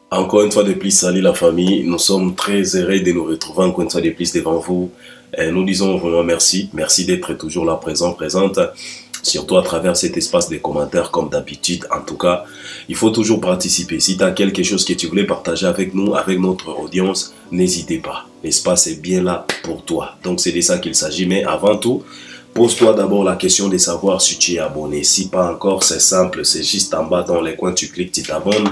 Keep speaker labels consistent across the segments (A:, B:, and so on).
A: Encore une fois de plus, salut la famille. Nous sommes très heureux de nous retrouver encore une fois de plus devant vous. Et nous disons vraiment merci. Merci d'être toujours là présente. Surtout à travers cet espace de commentaires comme d'habitude. En tout cas, il faut toujours participer. Si tu as quelque chose que tu voulais partager avec nous, avec notre audience, n'hésitez pas. L'espace est bien là pour toi. Donc c'est de ça qu'il s'agit. Mais avant tout, pose-toi d'abord la question de savoir si tu es abonné. Si pas encore, c'est simple. C'est juste en bas dans les coins, tu cliques, tu t'abonnes.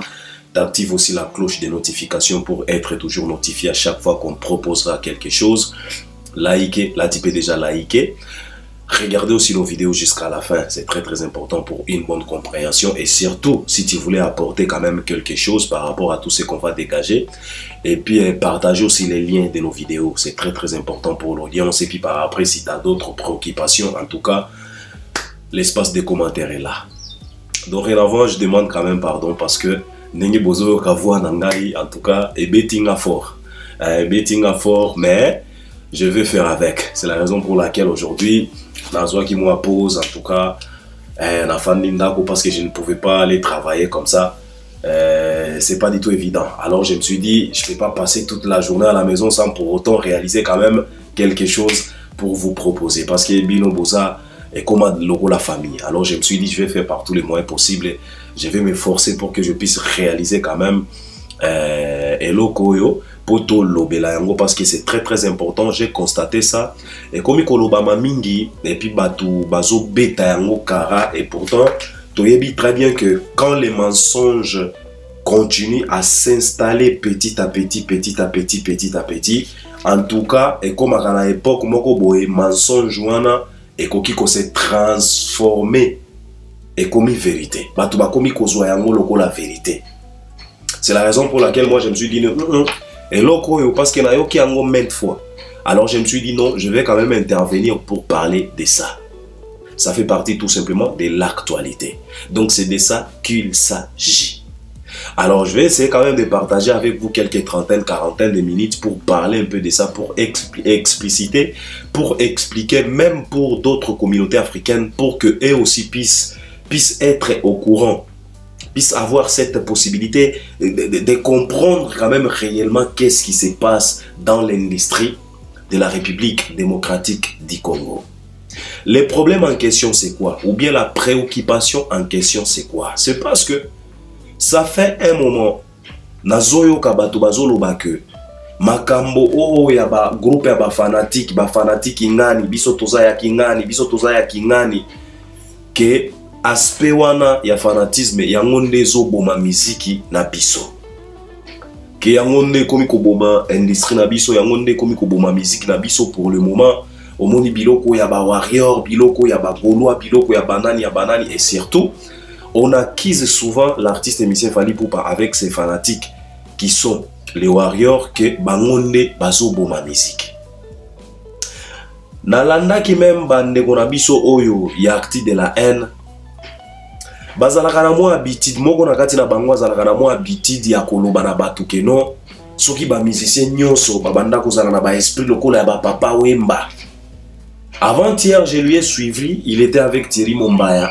A: Active aussi la cloche de notification pour être toujours notifié à chaque fois qu'on proposera quelque chose. Likez, là tu peux déjà liker. Regardez aussi nos vidéos jusqu'à la fin, c'est très important pour une bonne compréhension. Et surtout, si tu voulais apporter quand même quelque chose par rapport à tout ce qu'on va dégager. Et puis partagez aussi les liens de nos vidéos, c'est très important pour l'audience. Et puis par après, si tu as d'autres préoccupations, en tout cas, l'espace des commentaires est là. Dorénavant, je demande quand même pardon parce que en tout cas, et betting à fort. Mais je vais faire avec. C'est la raison pour laquelle aujourd'hui, Nazwa qui moi pose, en tout cas, parce que je ne pouvais pas aller travailler comme ça. C'est pas du tout évident. Alors je me suis dit, je ne vais pas passer toute la journée à la maison sans pour autant réaliser quand même quelque chose pour vous proposer. Parce que Bino Bosa est comme un logo la famille. Alors je me suis dit, je vais faire par tous les moyens possibles. Je vais m'efforcer pour que je puisse réaliser quand même Elokoyo poto lobela yango parce que c'est très important. J'ai constaté ça et comme il kolobama mingi et puis batu bazo beta yango kara et pourtant toyebi très bien que quand les mensonges continuent à s'installer petit à petit, en tout cas et comme à l'époque moko boye mensonge wana et koki ko se transformer et comme une vérité. La vérité. C'est la raison pour laquelle moi je me suis dit non. Et loko parce qu'il y a qui en maintes fois. Alors je me suis dit non, je vais quand même intervenir pour parler de ça. Ça fait partie tout simplement de l'actualité. Donc c'est de ça qu'il s'agit. Alors je vais essayer quand même de partager avec vous quelques quarantaine de minutes pour parler un peu de ça, pour expliciter, pour expliquer même pour d'autres communautés africaines pour que eux aussi puissent être au courant, puissent avoir cette possibilité de comprendre quand même réellement qu'est-ce qui se passe dans l'industrie de la République démocratique du Congo. Les problèmes en question c'est quoi? Ou bien la préoccupation en question c'est quoi? C'est parce que ça fait un moment nazoyo kabato bazolo bake makambo o ya ba groupe ya ba fanatique ingani biso toza ya kingani ke aspect wana ya fanatisme yango ndezo boma miziki na biso ke yango nde komi ko boma industrie na biso yango nde komi ko boma miziki na biso pour le moment omoni biloko ya ba warrior biloko ya ba gaulois biloko ya banani et surtout on accuse souvent l'artiste musicien Fally Ipupa avec ses fanatiques qui sont les warriors que bangonde bazo boma musique. Nalanda ki même bande kona biso oyo ya acti de la haine. Bazalaka na mwa habitude moko na kati na bango azalaka na mwa habitude ya koloba na batu ke non soki ba musicien nyonso babanda kozala na ba esprit lokola ya ba papa Wemba. Avant-hier je lui ai suivi, il était avec Thierry Mombaya.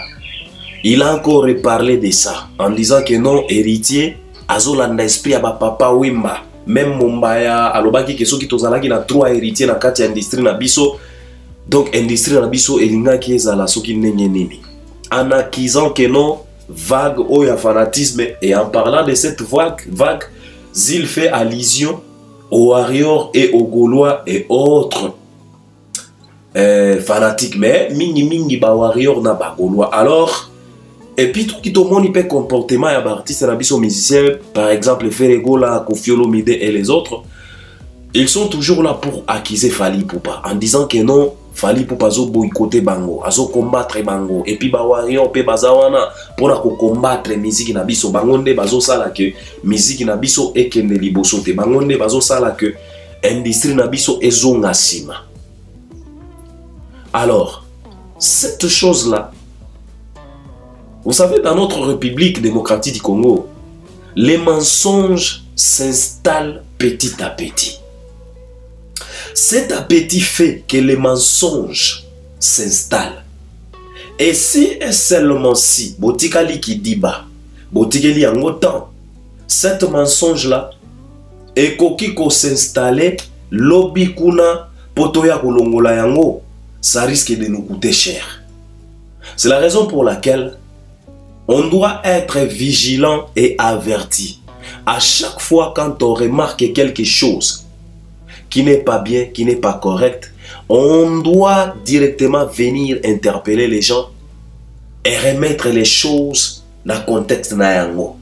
A: Il a encore reparlé de ça en disant que non, héritier, azolanda esprit à papa Wemba. Même Mombaya, alobaki que soki tozalaki na trois héritiers na kati industrie na biso. Donc industrie na biso elinga ki ezala soki ndenge nini. En accusant que non, vague ou ya fanatisme et en parlant de cette vague, il fait allusion aux warriors et aux gaulois et autres fanatiques. Mais mingi ba warrior na ba gaulois. Alors et puis tout qui tout le monde peut comportement et artistes et musiciens, par exemple Ferregola, Koffi Olomide et les autres, ils sont toujours là pour accuser Fally Ipupa en disant que non, Fally Ipupa zo boycotter bango, azo combattre bango et puis ba warrior pe bazawana pour na combattre musique na biso bangonde bazo sala que musique na biso ekende liboso te bangonde bazo sala que industrie na biso ezonga sima. Alors, cette chose là, vous savez, dans notre République démocratique du Congo, les mensonges s'installent petit à petit. Cet appétit fait que les mensonges s'installent. Et si et seulement si, botikali ki diba, botikali en autant, cette mensonge-là, et koki ko s'installer, lobby kuna, potoya kolongola yango, ça risque de nous coûter cher. C'est la raison pour laquelle on doit être vigilant et averti. À chaque fois quand on remarque quelque chose qui n'est pas bien, qui n'est pas correct, on doit directement venir interpeller les gens et remettre les choses dans le contexte na yango.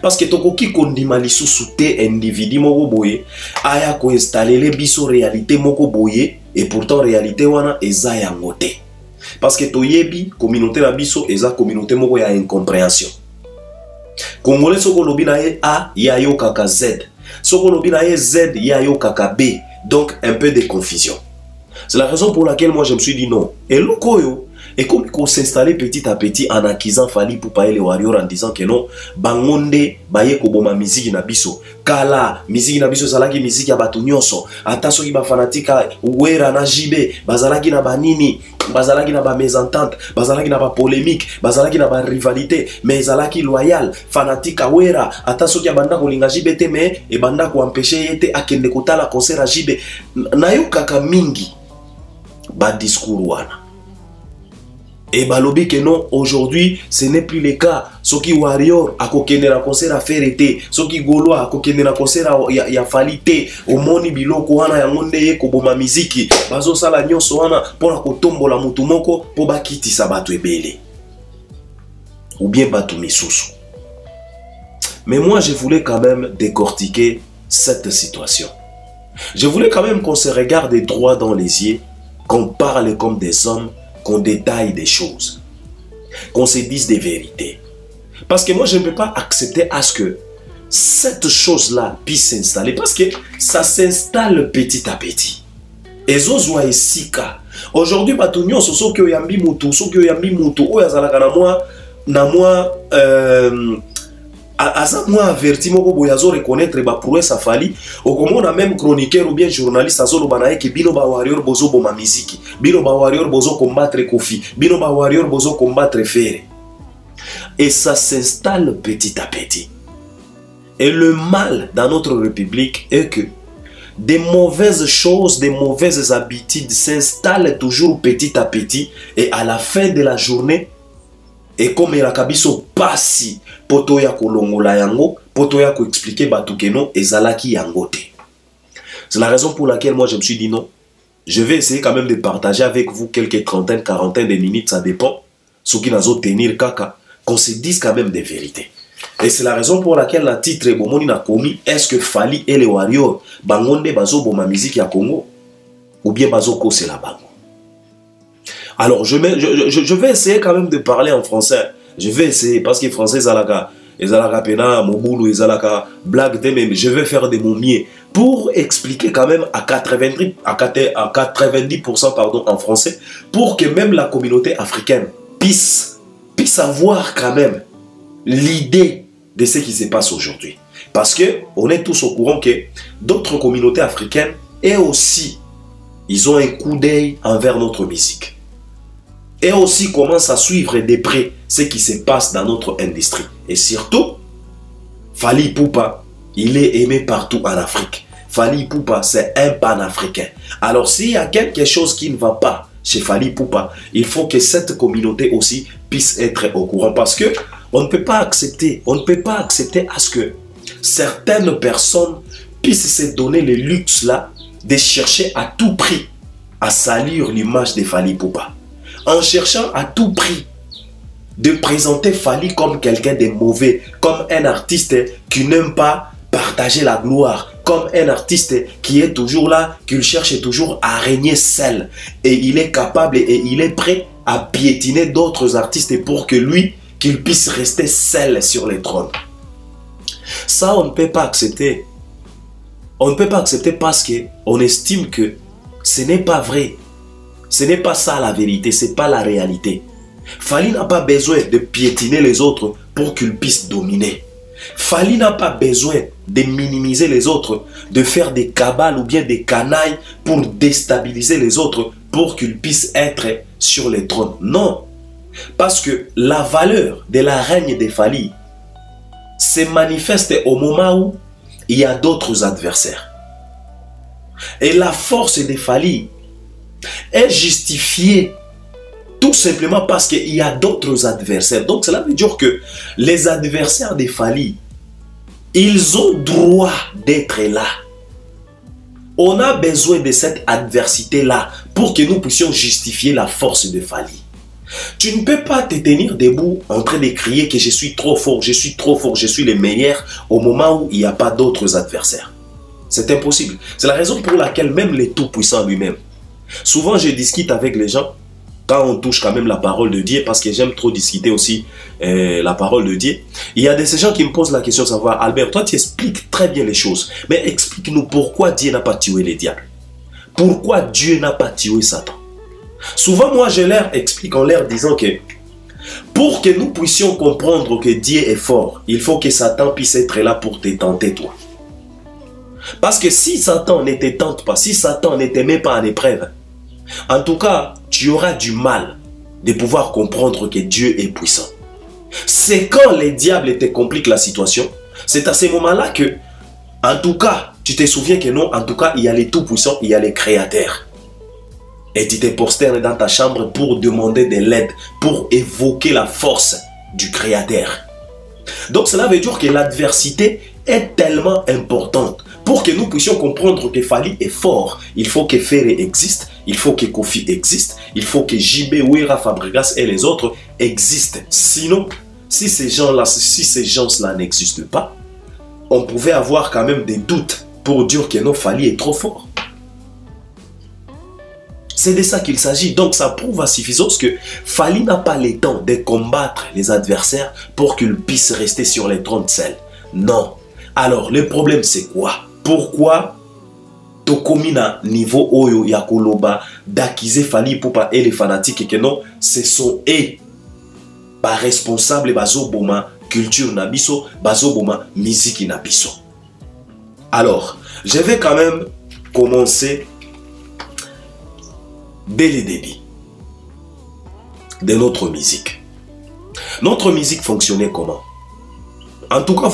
A: Parce que tokoki kondima lisusu te individu moko boye aya ko installer les biso réalité moko boye et pourtant réalité wana eza yango te. Parce que toyebi communauté na biso eza communauté moko ya incompréhension. Congolais soko lobi na ye A ya yo kaka Z, soko lobi na ye Z ya yo kaka B, donc un peu de confusion. C'est la raison pour laquelle moi je me suis dit non. Et lokoyo et comme qu'on s'installait petit à petit en acquisant Fally Ipupa et les Warriors en disant que non, bangonde baye koboma musique na biso. Kala musique na biso salaki musique ya batu nyonso. Ata soki ba fanatika Wera na JB, bazalaki na banini, bazalaki na ba mésentente, bazalaki na ba polémique, bazalaki na ba rivalité, mais zalaki loyal, fanatika Wera, ata soki banda kolinga JB te mais e banda ko empêcher yete akende kotala concert à JB. Na yo kaka mingi ba discours wana. Et balobi que non, aujourd'hui, ce n'est plus le cas. Soki Warrior a kokende na concert à faire été, soki Gaulois a kokende na concert ya falite, au moni biloko wana ya ngonde ye koboma miziki, bazo sala nyonso wana pona kotombola mutu moko po bakiti sa batu ebele. Ou bien batu misusu. Mais moi, je voulais quand même décortiquer cette situation. Je voulais quand même qu'on se regarde droit dans les yeux, qu'on parle comme des hommes, qu'on détaille des choses, qu'on se dise des vérités. Parce que moi, je ne peux pas accepter à ce que cette chose-là puisse s'installer, parce que ça s'installe petit à petit. Et zozwa esika. Aujourd'hui, batunyo soso kyo yambi mutu, so kyo yambi mutu, o yazalaka na moi aza moi averti moko boya zo reconnaître ba prouesse a Fally okomona même chroniqueur ou bien journaliste azolo banaye ke bino ba Warrior bozo boma musique, bino ba Warrior bozo combattre Kofi, bino ba Warrior bozo combattre Ferre. Et ça s'installe petit à petit. Et le mal dans notre république est que des mauvaises choses, des mauvaises habitudes s'installent toujours petit à petit et à la fin de la journée, et comme il a kabiso passi poto ya kolongola yango, poto ya ko expliquer batu ke non ezalaki yango te. C'est la raison pour laquelle moi je me suis dit non. Je vais essayer quand même de partager avec vous quelques trentaines, quarantaines de minutes, ça dépend. Ce qui nazo tenir kaka, qu'on se dise quand même des vérités. Et c'est la raison pour laquelle la titre bomoni na komi est-ce que Fally et les Warriors bangonde bazo boma musique ya Congo ou bien bazo kose la bango. Alors, je vais essayer quand même de parler en français. Je vais essayer, parce que français, zalaka pena, mobulu, zalaka blague, mais je vais faire de mon mieux pour expliquer quand même à 90% pardon, en français, pour que même la communauté africaine puisse avoir quand même l'idée de ce qui se passe aujourd'hui. Parce que on est tous au courant que d'autres communautés africaines, et aussi, ils ont un coup d'œil envers notre musique. Et aussi commence à suivre de près ce qui se passe dans notre industrie. Et surtout, Fally Ipupa, il est aimé partout en Afrique. Fally Ipupa, c'est un panafricain. Alors s'il y a quelque chose qui ne va pas chez Fally Ipupa, il faut que cette communauté aussi puisse être au courant. Parce que on ne peut pas accepter à ce que certaines personnes puissent se donner le luxe là de chercher à tout prix à salir l'image de Fally Ipupa. En cherchant à tout prix de présenter Fally comme quelqu'un de mauvais, comme un artiste qui n'aime pas partager la gloire, comme un artiste qui est toujours là, qui cherche toujours à régner seul. Et il est capable et il est prêt à piétiner d'autres artistes pour que lui, qu'il puisse rester seul sur le trône. Ça, on ne peut pas accepter. On ne peut pas accepter parce qu'on estime que ce n'est pas vrai. Ce n'est pas ça la vérité, ce n'est pas la réalité. Fally n'a pas besoin de piétiner les autres pour qu'il puisse dominer. Fally n'a pas besoin de minimiser les autres, de faire des cabales ou bien des canailles pour déstabiliser les autres pour qu'ils puissent être sur le trône. Non. Parce que la valeur de la règne de Fally se manifeste au moment où il y a d'autres adversaires. Et la force de Fally est justifiée tout simplement parce qu'il y a d'autres adversaires. Donc cela veut dire que les adversaires de Fally, ils ont droit d'être là. On a besoin de cette adversité-là pour que nous puissions justifier la force de Fally. Tu ne peux pas te tenir debout en train de crier que je suis trop fort, je suis trop fort, je suis le meilleur au moment où il n'y a pas d'autres adversaires. C'est impossible. C'est la raison pour laquelle même le Tout-Puissant lui-même. Souvent, je discute avec les gens quand on touche quand même la parole de Dieu, parce que j'aime trop discuter aussi la parole de Dieu. Il y a de ces gens qui me posent la question de savoir, Albert, toi tu expliques très bien les choses, mais explique-nous pourquoi Dieu n'a pas tué les diables. Pourquoi Dieu n'a pas tué Satan? Souvent, moi, je leur explique en leur disant que pour que nous puissions comprendre que Dieu est fort, il faut que Satan puisse être là pour te tenter, toi. Parce que si Satan ne te tente pas, si Satan ne te met pas en épreuve, en tout cas, tu auras du mal de pouvoir comprendre que Dieu est puissant. C'est quand les diables te compliquent la situation, c'est à ce moment-là que, en tout cas, tu te souviens que non, en tout cas, il y a les tout-puissants, il y a les créateurs. Et tu te prosternes dans ta chambre pour demander de l'aide, pour évoquer la force du créateur. Donc cela veut dire que l'adversité est tellement importante. Pour que nous puissions comprendre que Fally est fort, il faut que Ferré existe, il faut que Kofi existe, il faut que JB, Wera, Fabregas et les autres existent. Sinon, si ces gens-là n'existent pas, on pouvait avoir quand même des doutes pour dire que non, Fally est trop fort. C'est de ça qu'il s'agit. Donc ça prouve à suffisance que Fally n'a pas le temps de combattre les adversaires pour qu'ils puissent rester sur les trônes seuls. Non. Alors le problème c'est quoi? Pourquoi Tokomina niveau Oyo Yakoloba d'accuser Fally Ipupa et les fanatiques que non, ce sont eux pas responsables bazoboma culture nabiso, bazoboma musique nabiso. Alors, je vais quand même commencer dès le début de notre musique. Notre musique fonctionnait comment? En tout cas,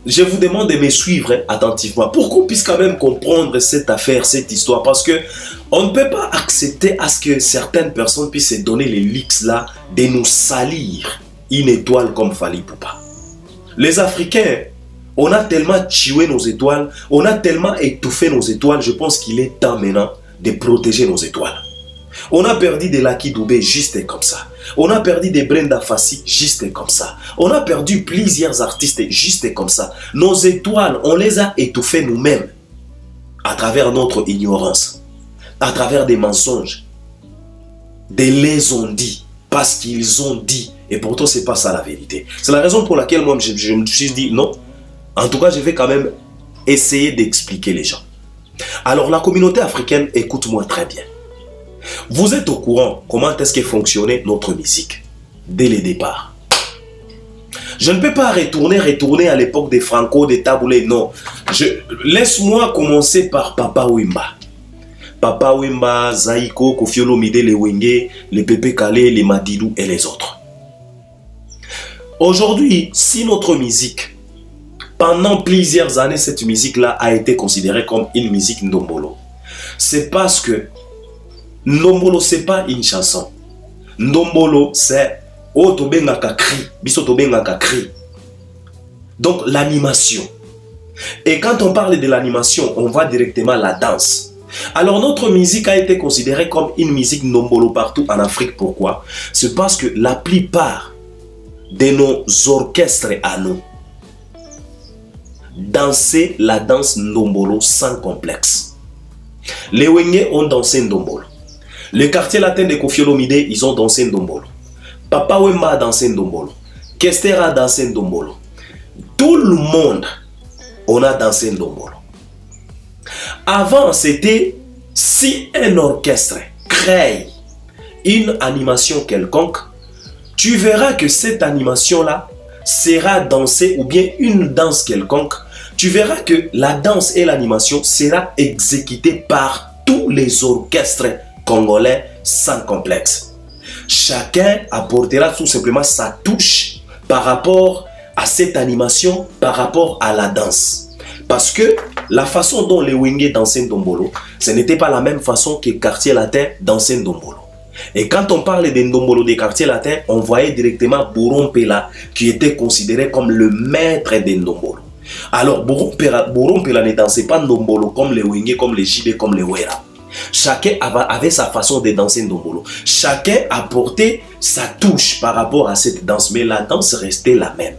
A: je vous demande de me suivre attentivement pour qu'on puisse quand même comprendre cette affaire, cette histoire. Parce que on ne peut pas accepter à ce que certaines personnes puissent se donner les luxes là de nous salir une étoile comme Fally Ipupa. Les Africains, on a tellement tué nos étoiles, on a tellement étouffé nos étoiles, je pense qu'il est temps maintenant de protéger nos étoiles. On a perdu de Lucky Dubé juste comme ça. On a perdu de Brenda Fassie juste comme ça. On a perdu plusieurs artistes juste comme ça. Nos étoiles, on les a étouffées nous-mêmes à travers notre ignorance, à travers des mensonges, des les ont dit, parce qu'ils ont dit. Et pourtant, ce n'est pas ça la vérité. C'est la raison pour laquelle moi, je me suis dit non. En tout cas, je vais quand même essayer d'expliquer les gens. Alors, la communauté africaine, écoute-moi très bien. Vous êtes au courant comment est-ce que fonctionnait notre musique dès le départ. Je ne peux pas retourner à l'époque des Franco, des Taboulé, non. Laisse-moi commencer par Papa Wemba. Papa Wemba, Zaïko, Koffi Olomide, les Wenge, les Pepe Kale, les Madidou et les autres. Aujourd'hui, si notre musique, pendant plusieurs années, cette musique-là a été considérée comme une musique Ndombolo, c'est parce que Ndombolo, ce n'est pas une chanson. Ndombolo, c'est Otobengaka cri, Bisotobengaka cri. Donc l'animation. Et quand on parle de l'animation, on va directement à la danse. Alors notre musique a été considérée comme une musique Ndombolo partout en Afrique. Pourquoi? C'est parce que la plupart de nos orchestres à nous dansaient la danse Ndombolo sans complexe. Les Wenge ont dansé Ndombolo. Le quartier latin de Koffi Olomide, ils ont dansé Ndombolo. Papa Wemba a dansé Ndombolo. Kester a dansé Ndombolo. Tout le monde, on a dansé Ndombolo. Avant, c'était si un orchestre crée une animation quelconque, tu verras que cette animation-là sera dansée ou bien une danse quelconque. Tu verras que la danse et l'animation sera exécutée par tous les orchestres congolais sans complexe. Chacun apportera tout simplement sa touche par rapport à cette animation par rapport à la danse. Parce que la façon dont les Wenge dansaient Ndombolo, ce n'était pas la même façon que Quartier Latin dansait Ndombolo. Et quand on parle de Ndombolo des quartiers latins, on voyait directement Boron Pela qui était considéré comme le maître de Ndombolo. Alors Boron Pela ne dansait pas Ndombolo comme les Wenge, comme les Jibé, comme les Wera. Chacun avait sa façon de danser Ndombolo. Chacun apportait sa touche par rapport à cette danse, mais la danse restait la même.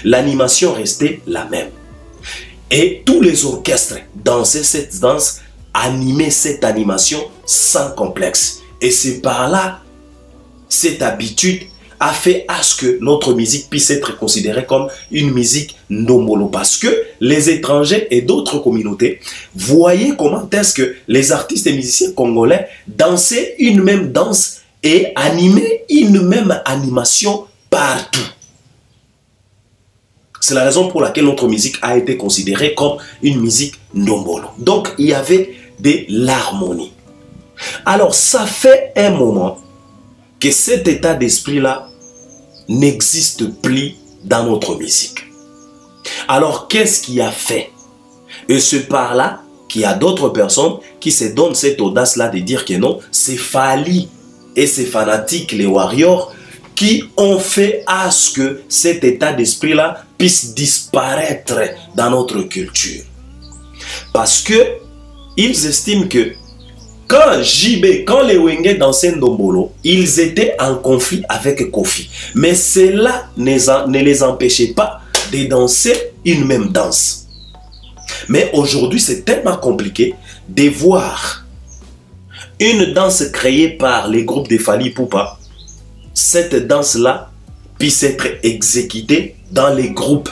A: L'animation restait la même. Et tous les orchestres dansaient cette danse, animaient cette animation sans complexe. Et c'est par là, cette habitude a fait à ce que notre musique puisse être considérée comme une musique ndombolo. Parce que les étrangers et d'autres communautés voyaient comment est-ce que les artistes et musiciens congolais dansaient une même danse et animaient une même animation partout. C'est la raison pour laquelle notre musique a été considérée comme une musique ndombolo. Donc, il y avait de l'harmonie. Alors, ça fait un moment que cet état d'esprit-là n'existe plus dans notre musique. Alors, qu'est-ce qui a fait? Et c'est par là qu'il y a d'autres personnes qui se donnent cette audace-là de dire que non, c'est Fally et ses fanatiques, les warriors, qui ont fait à ce que cet état d'esprit-là puisse disparaître dans notre culture. Parce que ils estiment que quand JB, quand les Wenge dansaient Ndombolo, ils étaient en conflit avec Kofi. Mais cela ne les empêchait pas de danser une même danse. Mais aujourd'hui, c'est tellement compliqué de voir une danse créée par les groupes de Fally Ipupa. Cette danse-là puisse être exécutée dans les groupes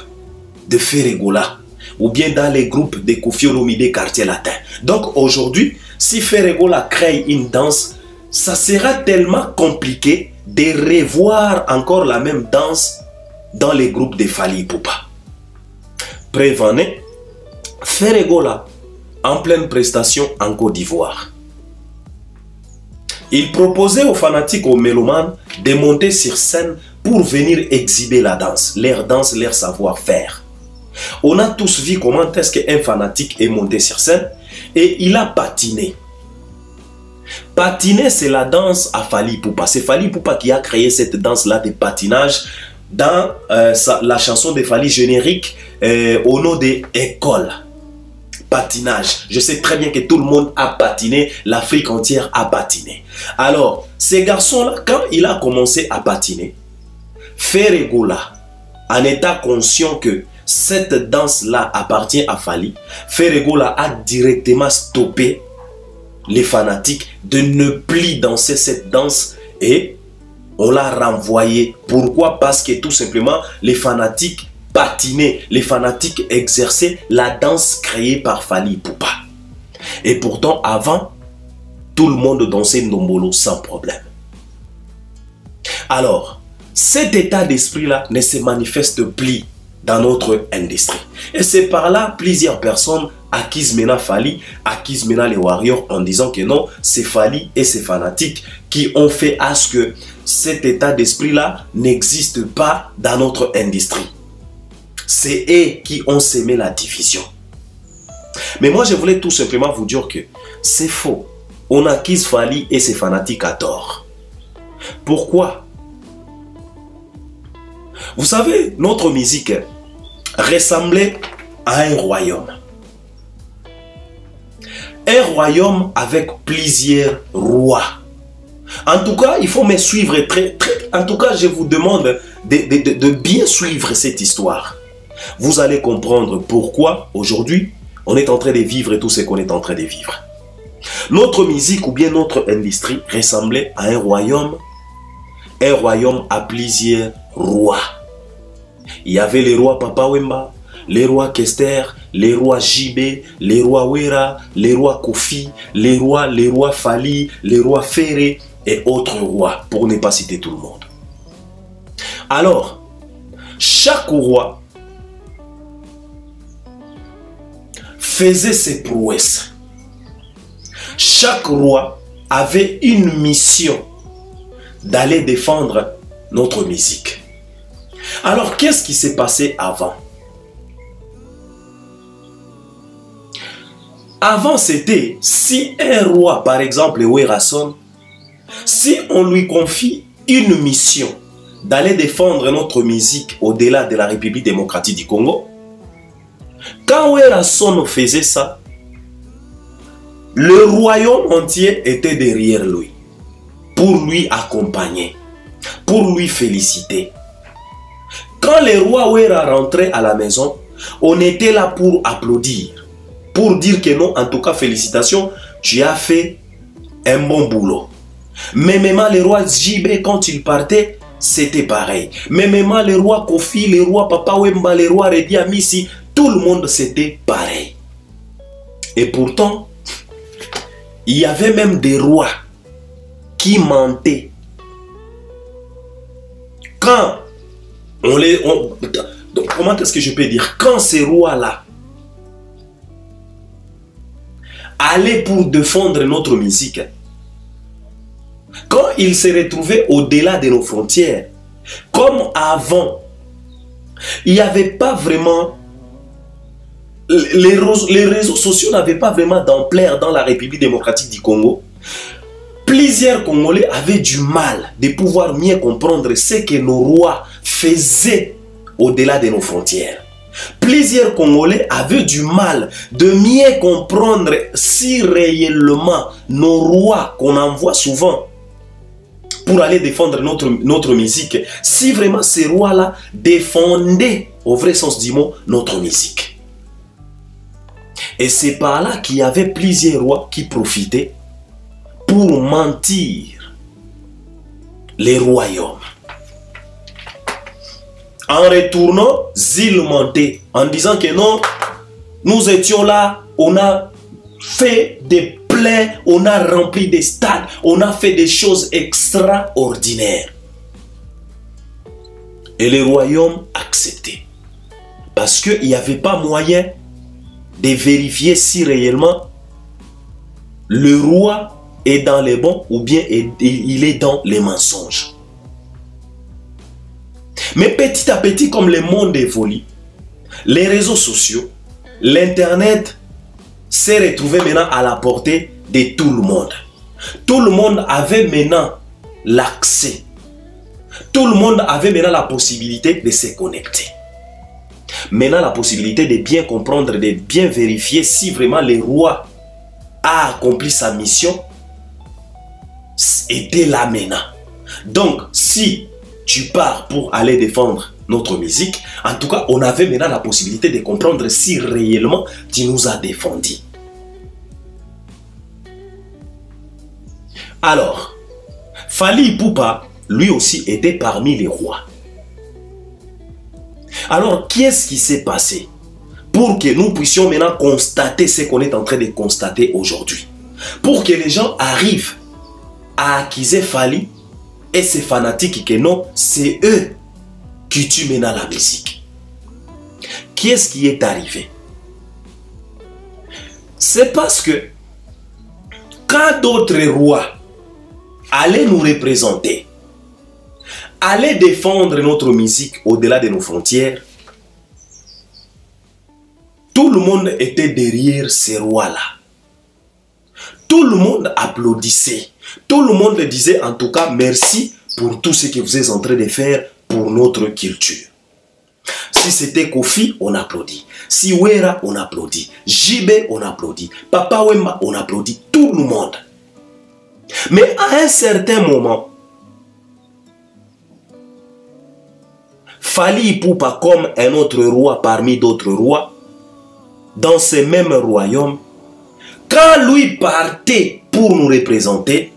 A: de Ferregola ou bien dans les groupes de Koffi Olomide quartier latin. Donc aujourd'hui, si Ferregola crée une danse, ça sera tellement compliqué de revoir encore la même danse dans les groupes de Fally Ipupa. Prévenez, Ferregola en pleine prestation en Côte d'Ivoire. Il proposait aux fanatiques, aux mélomanes de monter sur scène pour venir exhiber la danse, leur savoir-faire. On a tous vu comment est-ce qu'un fanatique est monté sur scène et il a patiné. Patiner, c'est la danse à Fally Ipupa. C'est Fally Ipupa qui a créé cette danse-là de patinage dans la chanson de Fally générique au nom de École. Patinage. Je sais très bien que tout le monde a patiné, l'Afrique entière a patiné. Alors, ces garçons-là, quand il a commencé à patiner, Ferregola, en étant conscient que cette danse-là appartient à Fally, Ferregola a directement stoppé les fanatiques de ne plus danser cette danse et on l'a renvoyé. Pourquoi? Parce que tout simplement, les fanatiques patiner, les fanatiques exercer la danse créée par Fally Ipupa. Et pourtant, avant, tout le monde dansait Ndombolo sans problème. Alors, cet état d'esprit-là ne se manifeste plus dans notre industrie. Et c'est par là plusieurs personnes accusent maintenant Fally, accusent maintenant les warriors en disant que non, c'est Fally et ses fanatiques qui ont fait à ce que cet état d'esprit-là n'existe pas dans notre industrie. C'est eux qui ont sémé la division. Mais moi, je voulais tout simplement vous dire que c'est faux. On accuse Fally et ses fanatiques à tort. Pourquoi? Vous savez, notre musique ressemblait à un royaume. Un royaume avec plusieurs rois. En tout cas, il faut me suivre en tout cas, je vous demande de bien suivre cette histoire. Vous allez comprendre pourquoi aujourd'hui on est en train de vivre tout ce qu'on est en train de vivre. Notre musique ou bien notre industrie ressemblait à un royaume à plusieurs rois. Il y avait les rois Papa Wemba, les rois Kester, les rois JB, les rois Wera, les rois Kofi, les rois Fally, les rois Ferré et autres rois, pour ne pas citer tout le monde. Alors, chaque roi faisait ses prouesses. Chaque roi avait une mission d'aller défendre notre musique. Alors, qu'est-ce qui s'est passé avant? Avant, c'était si un roi, par exemple, Werason, si on lui confie une mission d'aller défendre notre musique au-delà de la République démocratique du Congo, quand Werason faisait ça, le royaume entier était derrière lui, pour lui accompagner, pour lui féliciter. Quand le roi Wera rentrait à la maison, on était là pour applaudir, pour dire que non, en tout cas, félicitations, tu as fait un bon boulot. Mais même le roi Jibé, quand il partait, c'était pareil. Mais même le roi Kofi, le roi Papa Wemba, le roi Redi Amissi, tout le monde c'était pareil. Et pourtant, il y avait même des rois qui mentaient. Quand on les... comment est-ce que je peux dire? Quand ces rois-là allaient pour défendre notre musique, quand ils se retrouvaient au-delà de nos frontières, comme avant, il n'y avait pas vraiment... Les réseaux sociaux n'avaient pas vraiment d'ampleur dans la République démocratique du Congo. Plusieurs Congolais avaient du mal de pouvoir mieux comprendre ce que nos rois faisaient au-delà de nos frontières. Plusieurs Congolais avaient du mal de mieux comprendre si réellement nos rois qu'on envoie souvent pour aller défendre notre musique, si vraiment ces rois-là défendaient au vrai sens du mot notre musique. Et c'est par là qu'il y avait plusieurs rois qui profitaient pour mentir les royaumes. En retournant, ils mentaient en disant que non, nous étions là, on a fait des plaies, on a rempli des stades, on a fait des choses extraordinaires. Et les royaumes acceptaient. Parce qu'il n'y avait pas moyen de vérifier si réellement le roi est dans les bons ou bien il est dans les mensonges. Mais petit à petit, comme le monde évolue, les réseaux sociaux, l'internet s'est retrouvé maintenant à la portée de tout le monde. Tout le monde avait maintenant l'accès. Tout le monde avait maintenant la possibilité de se connecter. Maintenant, la possibilité de bien comprendre, de bien vérifier si vraiment le roi a accompli sa mission était là maintenant. Donc, si tu pars pour aller défendre notre musique, en tout cas, on avait maintenant la possibilité de comprendre si réellement tu nous as défendus. Alors, Fally Ipupa, lui aussi, était parmi les rois. Alors, qu'est-ce qui s'est passé pour que nous puissions maintenant constater ce qu'on est en train de constater aujourd'hui? Pour que les gens arrivent à accuser Fally et ces fanatiques que non, c'est eux qui tuent maintenant la musique. Qu'est-ce qui est arrivé? C'est parce que quand d'autres rois allaient nous représenter, allaient défendre notre musique au-delà de nos frontières, tout le monde était derrière ces rois-là. Tout le monde applaudissait. Tout le monde disait en tout cas merci pour tout ce que vous êtes en train de faire pour notre culture. Si c'était Kofi, on applaudit. Si Wera, on applaudit. Jibé, on applaudit. Papa Wemba, on applaudit. Tout le monde. Mais à un certain moment, Fally Ipupa, comme un autre roi parmi d'autres rois, dans ce même royaume, quand lui partait pour nous représenter,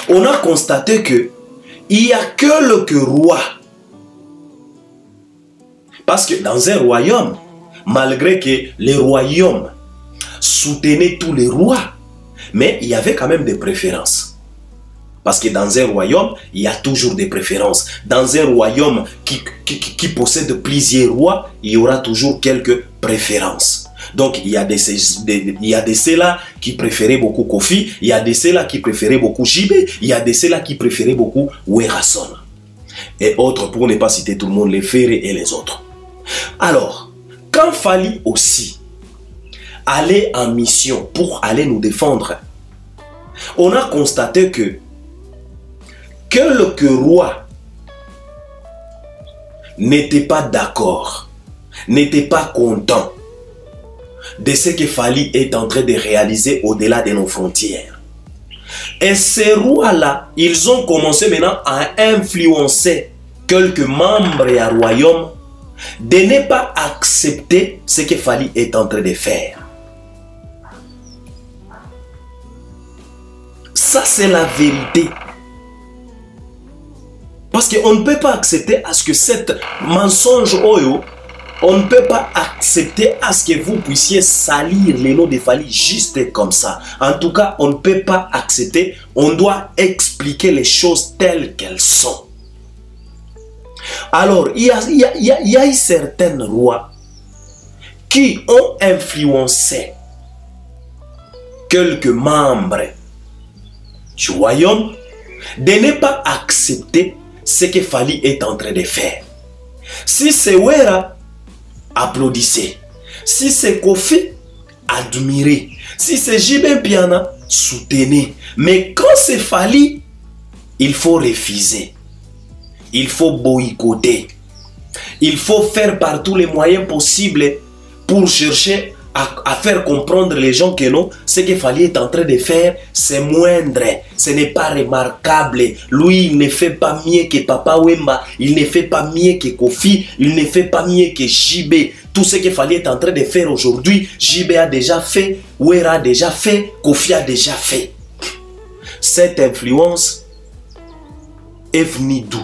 A: on a constaté que il n'y a quelques rois. Parce que dans un royaume, malgré que les royaumes soutenaient tous les rois, mais il y avait quand même des préférences. Parce que dans un royaume, il y a toujours des préférences. Dans un royaume qui possède plusieurs rois, il y aura toujours quelques préférences. Donc, il y a de ceux-là qui préféraient beaucoup Kofi, il y a de ceux-là qui préféraient beaucoup Jibé, il y a de ceux-là qui préféraient beaucoup Werason. et autres, pour ne pas citer tout le monde, les Ferré et les autres. Alors, quand Fally aussi allait en mission pour aller nous défendre, on a constaté que quelques rois n'étaient pas d'accord, n'étaient pas contents de ce que Fally est en train de réaliser au-delà de nos frontières. Et ces rois-là, ils ont commencé maintenant à influencer quelques membres du royaume de ne pas accepter ce que Fally est en train de faire. Ça, c'est la vérité. Parce qu'on ne peut pas accepter à ce que cette mensonge, on ne peut pas accepter à ce que vous puissiez salir les noms de Fally juste comme ça. En tout cas, on ne peut pas accepter. On doit expliquer les choses telles qu'elles sont. Alors, il y a eu certains rois qui ont influencé quelques membres du royaume de ne pas accepter ce que Fally est en train de faire. Si c'est Wera, applaudissez. Si c'est Kofi, admirez. Si c'est JB Piana, soutenez. Mais quand c'est Fally, il faut refuser. Il faut boycotter. Il faut faire par tous les moyens possibles pour chercher à faire comprendre les gens que non, ce que Fally est en train de faire, c'est moindre, ce n'est pas remarquable. Lui, il ne fait pas mieux que Papa Wemba, il ne fait pas mieux que Kofi, il ne fait pas mieux que JB. Tout ce que Fally est en train de faire aujourd'hui, JB a déjà fait, Wera a déjà fait, Kofi a déjà fait. Cette influence est venue d'où?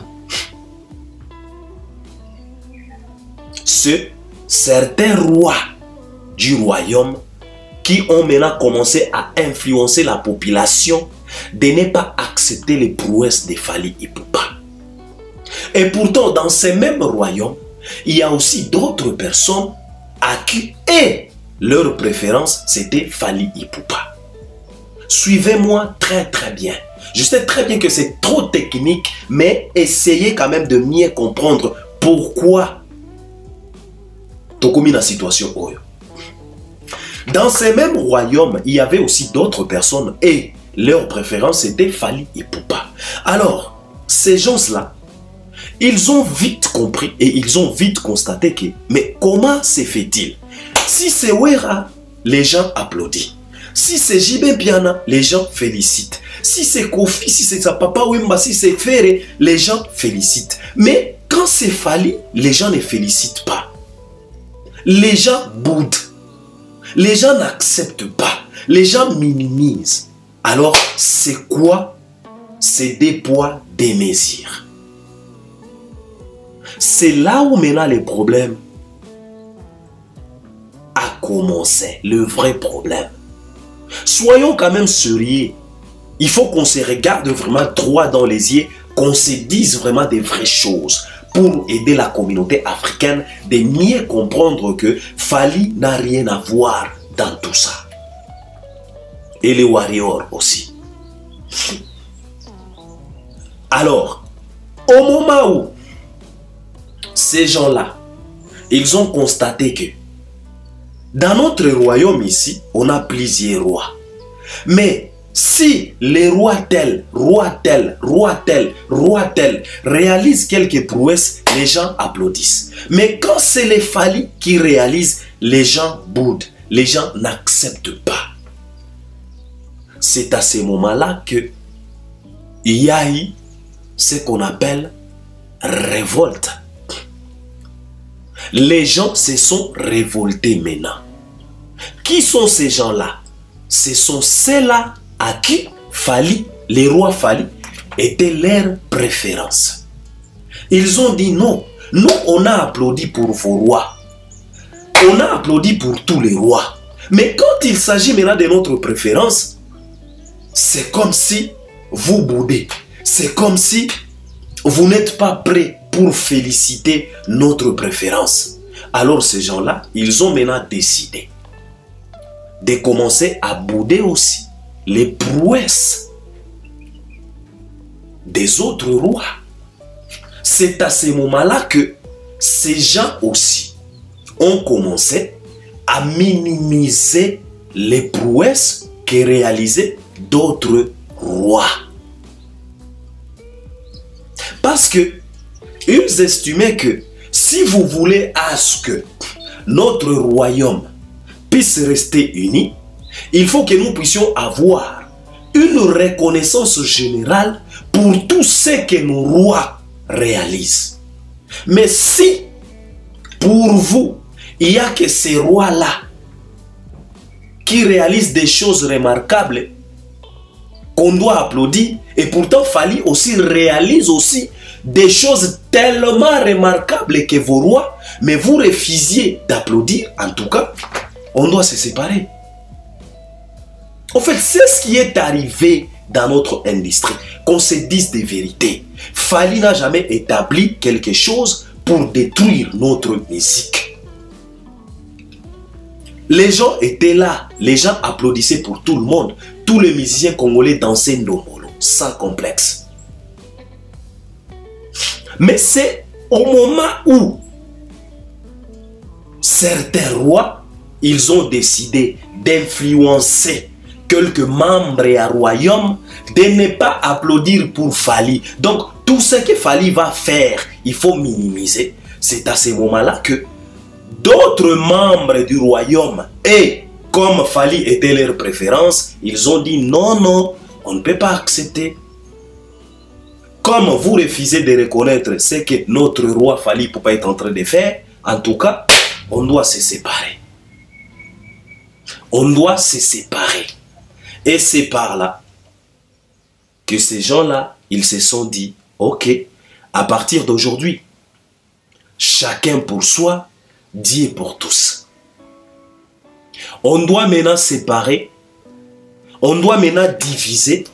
A: Certains rois du royaume qui ont maintenant commencé à influencer la population de ne pas accepter les prouesses de Fally Ipupa. Et pourtant, dans ces mêmes royaumes, il y a aussi d'autres personnes à qui leur préférence, c'était Fally Ipupa. Suivez-moi très très bien. Je sais très bien que c'est trop technique, mais essayez quand même de mieux comprendre pourquoi Tokomi la situation. Dans ces mêmes royaumes, il y avait aussi d'autres personnes et leur préférence était Fally Ipupa. Alors, ces gens-là, ils ont vite compris et ils ont vite constaté que, mais comment se fait-il? Si c'est Wera, les gens applaudissent. Si c'est JB Piana, les gens félicitent. Si c'est Kofi, si c'est sa Papa Wemba, si c'est Ferré, les gens félicitent. Mais quand c'est Fally, les gens ne félicitent pas. Les gens boudent. Les gens n'acceptent pas. Les gens minimisent. Alors, c'est quoi? C'est des poids, des mesures. C'est là où maintenant le problème a commencé. Le vrai problème. Soyons quand même sérieux. Il faut qu'on se regarde vraiment droit dans les yeux, qu'on se dise vraiment des vraies choses pour aider la communauté africaine de mieux comprendre que Fally n'a rien à voir dans tout ça. Et les warriors aussi. Alors, au moment où ces gens-là, ils ont constaté que dans notre royaume ici, on a plusieurs rois. Mais si les rois tels, réalisent quelques prouesses, les gens applaudissent. Mais quand c'est les Fally qui réalisent, les gens boudent, les gens n'acceptent pas. C'est à ce moment-là que il y a eu ce qu'on appelle révolte. Les gens se sont révoltés maintenant. Qui sont ces gens-là? Ce sont ceux-là à qui Fally, les rois Fally, étaient leur préférence. Ils ont dit non. Nous, on a applaudi pour vos rois. On a applaudi pour tous les rois. Mais quand il s'agit maintenant de notre préférence, c'est comme si vous boudez. C'est comme si vous n'êtes pas prêts pour féliciter notre préférence. Alors ces gens-là, ils ont maintenant décidé de commencer à bouder aussi les prouesses des autres rois. C'est à ce moment-là que ces gens aussi ont commencé à minimiser les prouesses que réalisaient d'autres rois. Parce que ils estimaient que si vous voulez à ce que notre royaume puisse rester uni, il faut que nous puissions avoir une reconnaissance générale pour tout ce que nos rois réalisent. Mais si pour vous, il n'y a que ces rois-là qui réalisent des choses remarquables qu'on doit applaudir, et pourtant Fally aussi réalise aussi des choses tellement remarquables que vos rois, mais vous refusiez d'applaudir, en tout cas, on doit se séparer. En fait, c'est ce qui est arrivé dans notre industrie, qu'on se dise des vérités. Fally n'a jamais établi quelque chose pour détruire notre musique. Les gens étaient là, les gens applaudissaient pour tout le monde. Tous les musiciens congolais dansaient Ndombolo, sans complexe. Mais c'est au moment où certains rois, ils ont décidé d'influencer quelques membres et un royaume de ne pas applaudir pour Fally. Donc, tout ce que Fally va faire, il faut minimiser. C'est à ce moment-là que d'autres membres du royaume, et comme Fally était leur préférence, ils ont dit non, non, on ne peut pas accepter. Comme vous refusez de reconnaître ce que notre roi Fally ne peut pas être en train de faire, en tout cas, on doit se séparer. On doit se séparer. Et c'est par là que ces gens-là, ils se sont dit, ok, à partir d'aujourd'hui, chacun pour soi, Dieu pour tous. On doit maintenant séparer, on doit maintenant diviser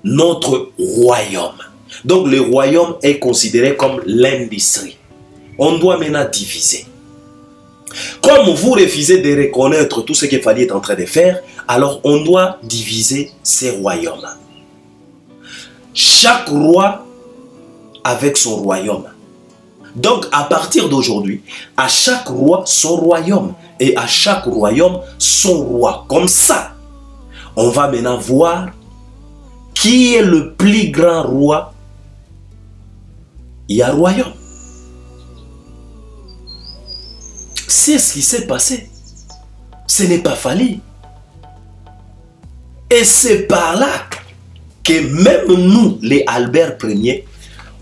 A: notre royaume. Donc le royaume est considéré comme l'industrie. On doit maintenant diviser. Comme vous refusez de reconnaître tout ce que Fally est en train de faire, alors on doit diviser ces royaumes. Chaque roi avec son royaume. Donc à partir d'aujourd'hui, à chaque roi son royaume et à chaque royaume son roi. Comme ça, on va maintenant voir qui est le plus grand roi. Il y a un royaume. C'est ce qui s'est passé. Ce n'est pas Fally. Et c'est par là que même nous, les Albert Ier,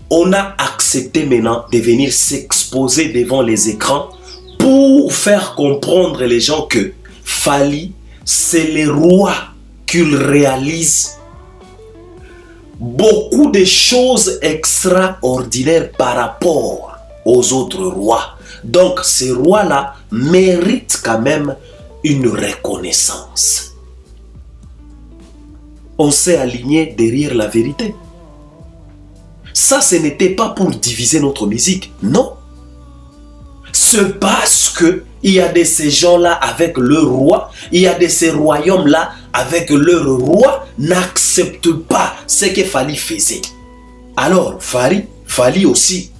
A: on a accepté maintenant de venir s'exposer devant les écrans pour faire comprendre les gens que Fally, c'est le roi qu'il réalise beaucoup de choses extraordinaires par rapport aux autres rois. Donc ces rois-là méritent quand même une reconnaissance. On s'est aligné derrière la vérité. Ça, ce n'était pas pour diviser notre musique, non. C'est parce qu'il y a de ces gens-là avec le roi, il y a de ces royaumes-là avec leur roi, n'acceptent pas ce que Fally faisait. Alors, Fally aussi,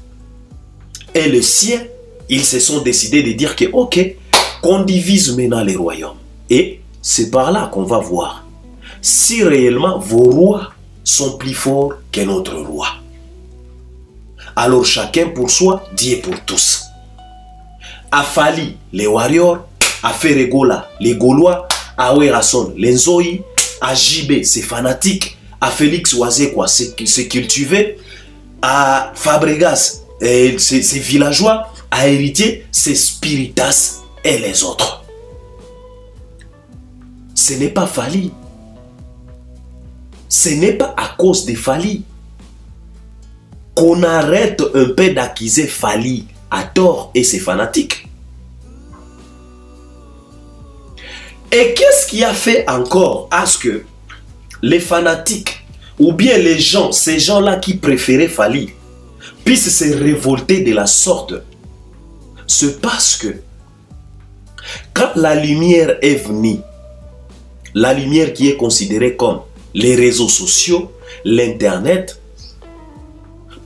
A: et le sien, ils se sont décidés de dire que, ok, qu'on divise maintenant les royaumes. Et c'est par là qu'on va voir si réellement vos rois sont plus forts que notre roi. Alors chacun pour soi, Dieu pour tous. À Fally, les warriors, à Ferregola, les Gaulois, à Werason, les Nzoï, à JB, c'est fanatique, à Félix Wazekwa, c'est cultivé, à Fabregas, c'est villageois, à Héritier, c'est Spiritas et les autres. Ce n'est pas Fally. Ce n'est pas à cause de Fally qu'on arrête un peu d'accuser Fally à tort et ses fanatiques. Et qu'est-ce qui a fait encore à ce que les fanatiques ou bien les gens, ces gens-là qui préféraient Fally, puissent se révolter de la sorte? C'est parce que quand la lumière est venue, la lumière qui est considérée comme les réseaux sociaux, l'internet,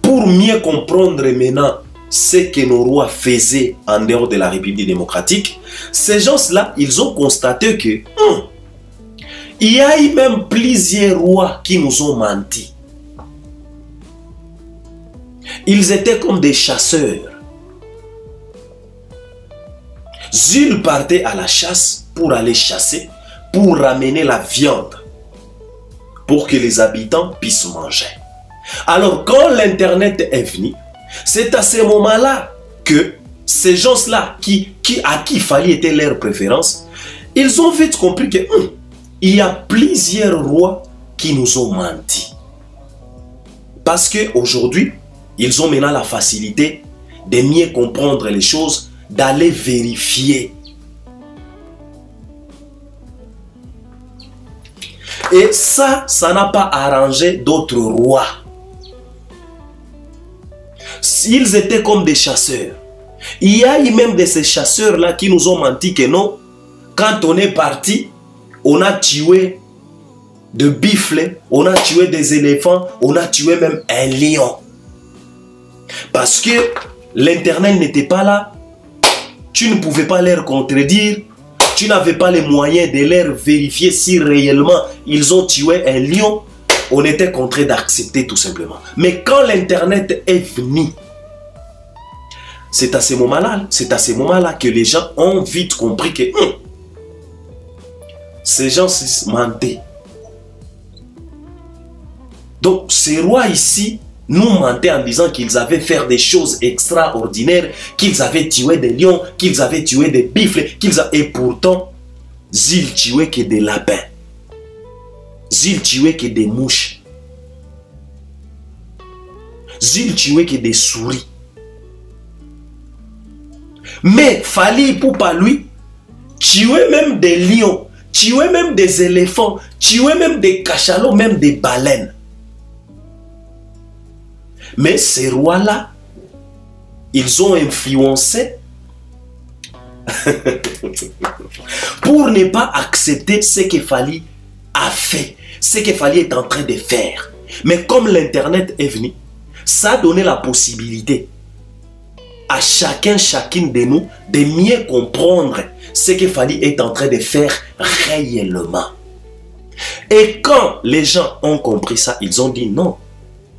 A: pour pour mieux comprendre maintenant ce que nos rois faisaient en dehors de la République démocratique, ces gens-là, ils ont constaté que il y a eu même plusieurs rois qui nous ont menti. Ils étaient comme des chasseurs. Jules partait à la chasse pour aller chasser, pour ramener la viande, pour que les habitants puissent manger. Alors, quand l'Internet est venu, c'est à ce moment-là que ces gens-là, à qui il fallait était leur préférence, ils ont vite compris que il y a plusieurs rois qui nous ont menti. Parce qu'aujourd'hui, ils ont maintenant la facilité de mieux comprendre les choses, d'aller vérifier. Et ça n'a pas arrangé d'autres rois. Ils étaet comme des chasseurs. Il y a eu même de ces chasseurs-là qui nous ont menti que non, quand on est parti, on a tué de buffles, on a tué des éléphants, on a tué même un lion. Parce que l'Internet n'était pas là, tu ne pouvais pas leur contredire, tu n'avais pas les moyens de leur vérifier si réellement ils ont tué un lion. On était contraint d'accepter tout simplement. Mais quand l'Internet est venu, c'est à ce moment-là que les gens ont vite compris que ces gens se mentaient. Donc ces rois ici nous mentaient en disant qu'ils avaient fait des choses extraordinaires, qu'ils avaient tué des lions, qu'ils avaient tué des buffles, et pourtant, ils tuaient que des lapins. Ils tuaient que des mouches. Ils tuaient que des souris. Mais Fally Ipupa, lui, tuait même des lions, tuait même des éléphants, tuait même des cachalots, même des baleines. Mais ces rois-là, ils ont influencé pour ne pas accepter ce que Fally a fait, ce que Fally est en train de faire. Mais comme l'Internet est venu, ça a donné la possibilité à chacune de nous de mieux comprendre ce que Fally est en train de faire réellement. Et quand les gens ont compris ça, ils ont dit non,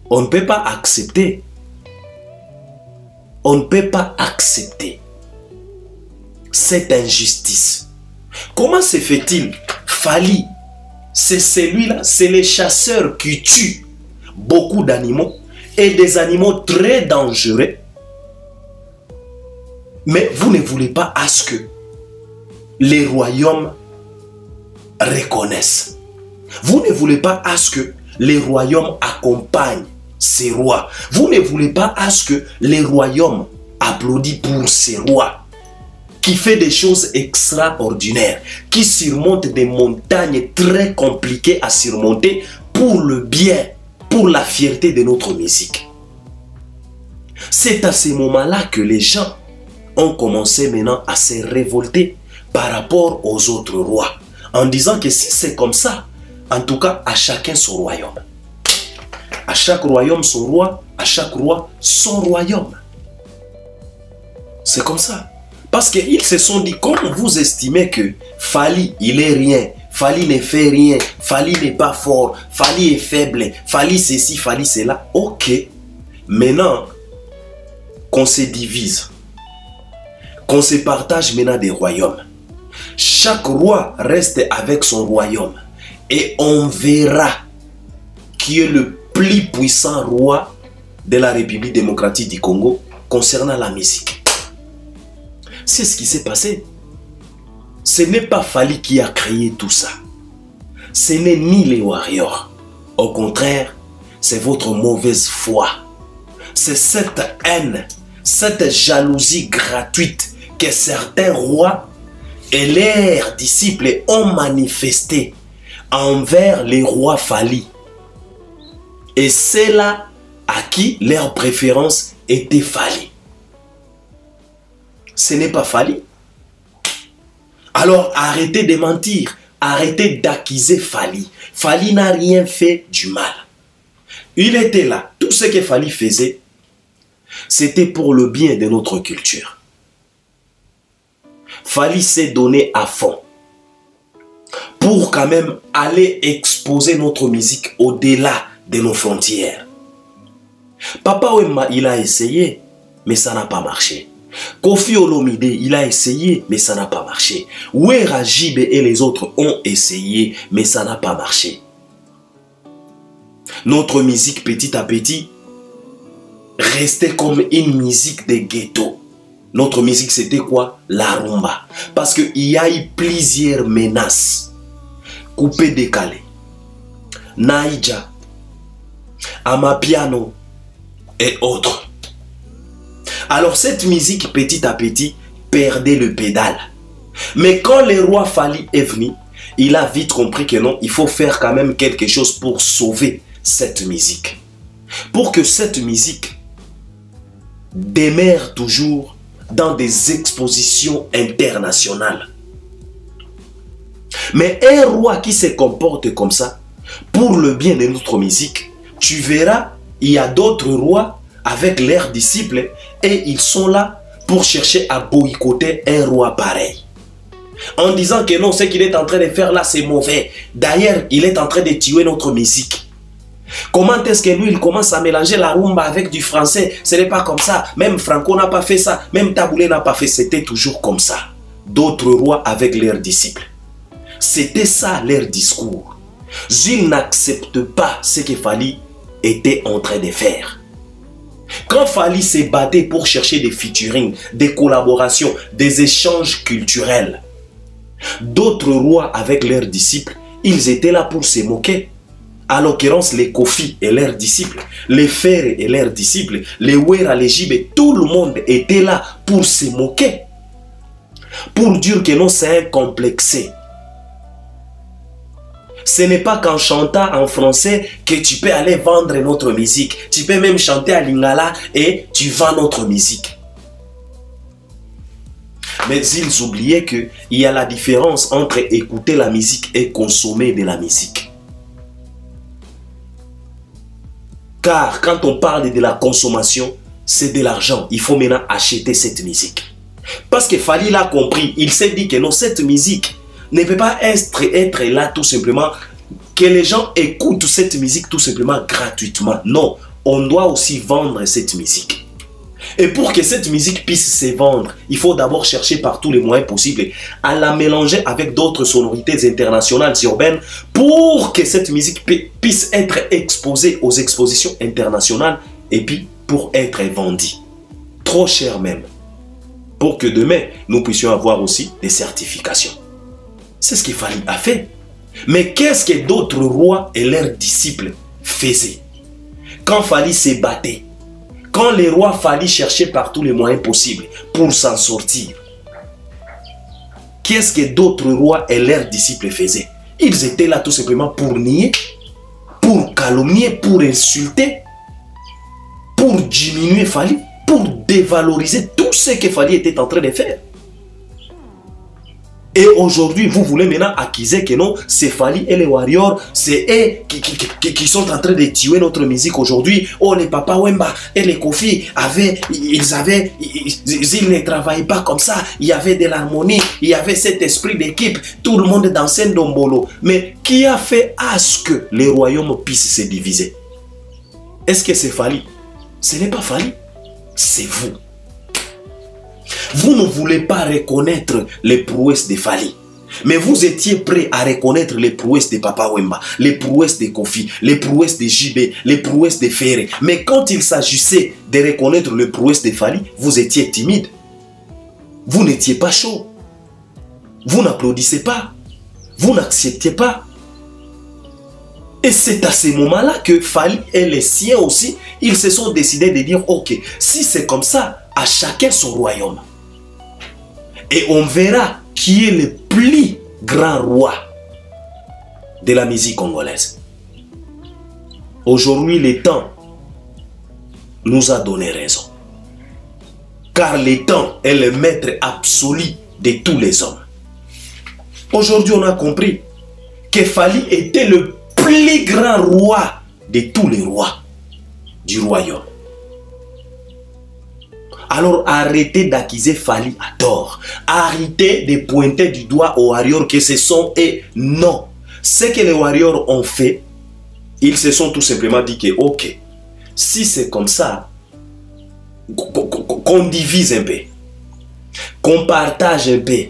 A: on ne peut pas accepter. On ne peut pas accepter cette injustice. Comment se fait-il? Fally, c'est celui-là, c'est les chasseurs qui tuent beaucoup d'animaux et des animaux très dangereux. Mais vous ne voulez pas à ce que les royaumes reconnaissent. Vous ne voulez pas à ce que les royaumes accompagnent ces rois. Vous ne voulez pas à ce que les royaumes applaudissent pour ces rois qui fait des choses extraordinaires, qui surmontent des montagnes très compliquées à surmonter pour le bien, pour la fierté de notre musique. C'est à ce moment-là que les gens ont commencé maintenant à se révolter par rapport aux autres rois, en disant que si c'est comme ça, en tout cas, à chacun son royaume. À chaque royaume son roi, à chaque roi son royaume. C'est comme ça. Parce qu'ils se sont dit, comme vous estimez que Fally, il est rien, Fally ne fait rien, Fally n'est pas fort, Fally est faible, Fally ceci, Fally cela. Ok. Maintenant, qu'on se divise, qu'on se partage maintenant des royaumes. Chaque roi reste avec son royaume. Et on verra qui est le plus puissant roi de la République démocratique du Congo concernant la musique. C'est ce qui s'est passé. Ce n'est pas Fally qui a créé tout ça. Ce n'est ni les warriors. Au contraire, c'est votre mauvaise foi. C'est cette haine, cette jalousie gratuite que certains rois et leurs disciples ont manifesté envers les rois Fally. Et c'est là à qui leur préférence était Fally. Ce n'est pas Fally. Alors arrêtez de mentir, arrêtez d'accuser Fally. Fally n'a rien fait du mal. Il était là. Tout ce que Fally faisait, C'était pour le bien de notre culture. Fally s'est donné à fond pour quand même aller exposer notre musique au-delà de nos frontières. Papa Wemba, il a essayé, mais ça n'a pas marché. Koffi Olomide, il a essayé, mais ça n'a pas marché. Wera Jibe et les autres ont essayé, mais ça n'a pas marché. Notre musique, petit à petit, restait comme une musique de ghetto. Notre musique, c'était quoi? La rumba. Parce qu'il y a eu plusieurs menaces. Coupé décalé, Naija, Amapiano et autres. Alors cette musique petit à petit perdait le pédale. Mais quand le roi Fally est venu, il a vite compris que non, il faut faire quand même quelque chose pour sauver cette musique. Pour que cette musique demeure toujours dans des expositions internationales. Mais un roi qui se comporte comme ça, pour le bien de notre musique, tu verras, il y a d'autres rois avec leurs disciples et ils sont là pour chercher à boycotter un roi pareil. En disant que non, ce qu'il est en train de faire là, c'est mauvais. D'ailleurs, il est en train de tuer notre musique. Comment est-ce que lui, il commence à mélanger la rumba avec du français? Ce n'est pas comme ça. Même Franco n'a pas fait ça. Même Taboulé n'a pas fait. C'était toujours comme ça. D'autres rois avec leurs disciples. C'était ça leur discours. Ils n'acceptent pas ce que Fally était en train de faire. Quand Fally s'est battu pour chercher des featuring, des collaborations, des échanges culturels, d'autres rois avec leurs disciples, ils étaient là pour se moquer. À l'occurrence, les Koffi et leurs disciples, les Ferre et leurs disciples, les Wera, les Jibe, tout le monde était là pour se moquer. Pour dire que non, c'est un complexé. Ce n'est pas qu'en chantant en français que tu peux aller vendre notre musique. Tu peux même chanter à lingala et tu vends notre musique. Mais ils oubliaient qu'il y a la différence entre écouter la musique et consommer de la musique. Car quand on parle de la consommation, c'est de l'argent. Il faut maintenant acheter cette musique. Parce que Fally l'a compris. Il s'est dit que non, cette musique ne peut pas être là tout simplement, que les gens écoutent cette musique tout simplement gratuitement. Non, on doit aussi vendre cette musique. Et pour que cette musique puisse se vendre, il faut d'abord chercher par tous les moyens possibles à la mélanger avec d'autres sonorités internationales urbaines pour que cette musique puisse être exposée aux expositions internationales et puis pour être vendue. Trop cher même. Pour que demain, nous puissions avoir aussi des certifications. C'est ce qu'il Fally a fait. Mais qu'est-ce que d'autres rois et leurs disciples faisaient? Quand Fally s'est battu, quand les rois Fally cherchaient par tous les moyens possibles pour s'en sortir, qu'est-ce que d'autres rois et leurs disciples faisaient? Ils étaient là tout simplement pour nier, pour calomnier, pour insulter, pour diminuer Fally, pour dévaloriser tout ce que Fally était en train de faire. Et aujourd'hui, vous voulez maintenant accuser que non, c'est Fally et les Warriors, c'est eux qui sont en train de tuer notre musique aujourd'hui. Oh, les Papa Wemba et les Koffi ils ne travaillaient pas comme ça. Il y avait de l'harmonie, il y avait cet esprit d'équipe. Tout le monde dansait Ndombolo. Mais qui a fait à ce que les royaumes puissent se diviser? Est-ce que c'est Fally? Ce n'est pas Fally, c'est vous. Vous ne voulez pas reconnaître les prouesses de Fally. Mais vous étiez prêt à reconnaître les prouesses de Papa Wemba, les prouesses de Koffi, les prouesses de Jibe, les prouesses de Ferre. Mais quand il s'agissait de reconnaître les prouesses de Fally, vous étiez timide. Vous n'étiez pas chaud. Vous n'applaudissez pas. Vous n'acceptiez pas. Et c'est à ce moment-là que Fally et les siens aussi, ils se sont décidés de dire, ok, si c'est comme ça, à chacun son royaume. Et on verra qui est le plus grand roi de la musique congolaise. Aujourd'hui, le temps nous a donné raison. Car le temps est le maître absolu de tous les hommes. Aujourd'hui, on a compris que Fally était le plus grand roi de tous les rois du royaume. Alors arrêtez d'accuser Fally à tort. Arrêtez de pointer du doigt aux Warriors que ce sont et non. Ce que les Warriors ont fait, ils se sont tout simplement dit que ok, si c'est comme ça, qu'on divise un peu, qu'on partage un peu,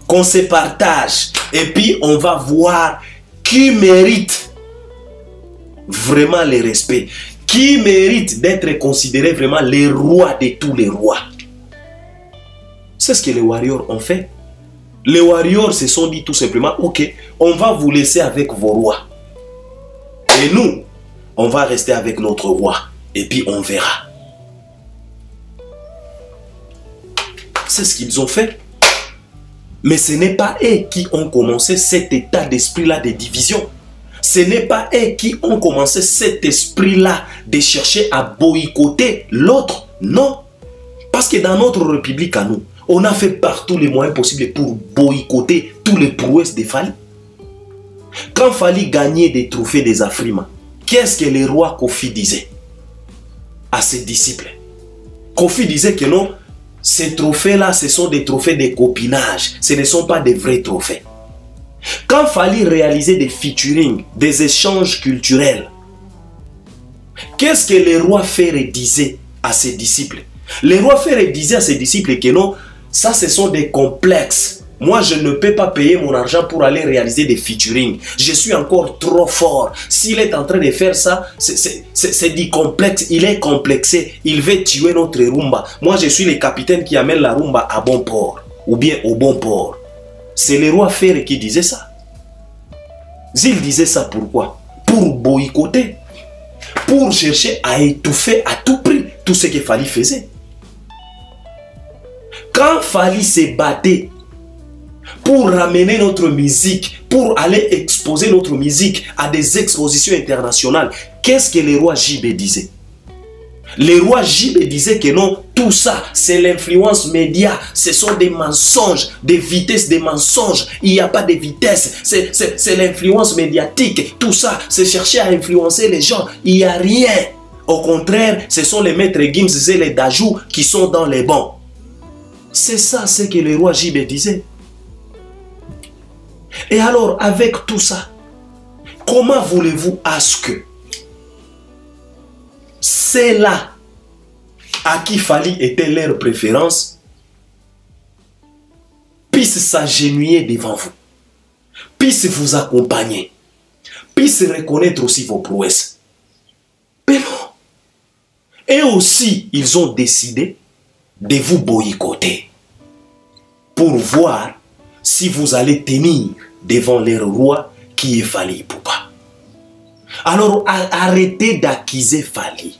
A: qu'on se partage, et puis on va voir qui mérite vraiment le respect, qui mérite d'être considéré vraiment les rois de tous les rois. C'est ce que les Warriors ont fait. Les Warriors se sont dit tout simplement, ok, on va vous laisser avec vos rois. Et nous, on va rester avec notre roi. Et puis on verra. C'est ce qu'ils ont fait. Mais ce n'est pas eux qui ont commencé cet état d'esprit-là de division. Ce n'est pas eux qui ont commencé cet esprit-là de chercher à boycotter l'autre. Non. Parce que dans notre République à nous, on a fait partout les moyens possibles pour boycotter tous les prouesses de Fally. Quand Fally gagnait des trophées des Afrima, qu'est-ce que le roi Kofi disait à ses disciples? Kofi disait que non, ces trophées-là, ce sont des trophées de copinage. Ce ne sont pas des vrais trophées. Quand Fally réalisait des featuring, des échanges culturels, qu'est-ce que le roi Ferré disait à ses disciples? Le roi Ferré disait à ses disciples que non, ça ce sont des complexes. Moi je ne peux pas payer mon argent pour aller réaliser des featuring. Je suis encore trop fort. S'il est en train de faire ça, c'est du complexe. Il est complexé. Il veut tuer notre rumba. Moi je suis le capitaine qui amène la rumba à bon port. Ou bien au bon port. C'est le roi Ferré qui disait ça. Il disait ça pourquoi? Pour boycotter. Pour chercher à étouffer à tout prix tout ce que Fally faisait. Quand Fally s'est battu pour ramener notre musique, pour aller exposer notre musique à des expositions internationales, qu'est-ce que le roi JB disait? Le roi JB disait que non, tout ça, c'est l'influence média, ce sont des mensonges, des vitesses des mensonges, il n'y a pas de vitesse, c'est l'influence médiatique, tout ça, c'est chercher à influencer les gens, il n'y a rien. Au contraire, ce sont les maîtres Gims et les Dajou qui sont dans les bancs. C'est ça ce que le roi JB disait. Et alors, avec tout ça, comment voulez-vous à ce que c'est là à qui Fally était leur préférence puisse s'agenouiller devant vous, puisse vous accompagner, puisse reconnaître aussi vos prouesses? Mais non. Et aussi, ils ont décidé de vous boycotter pour voir si vous allez tenir devant leur roi qui est Fally Ipupa. Alors arrêtez d'accuser Fally.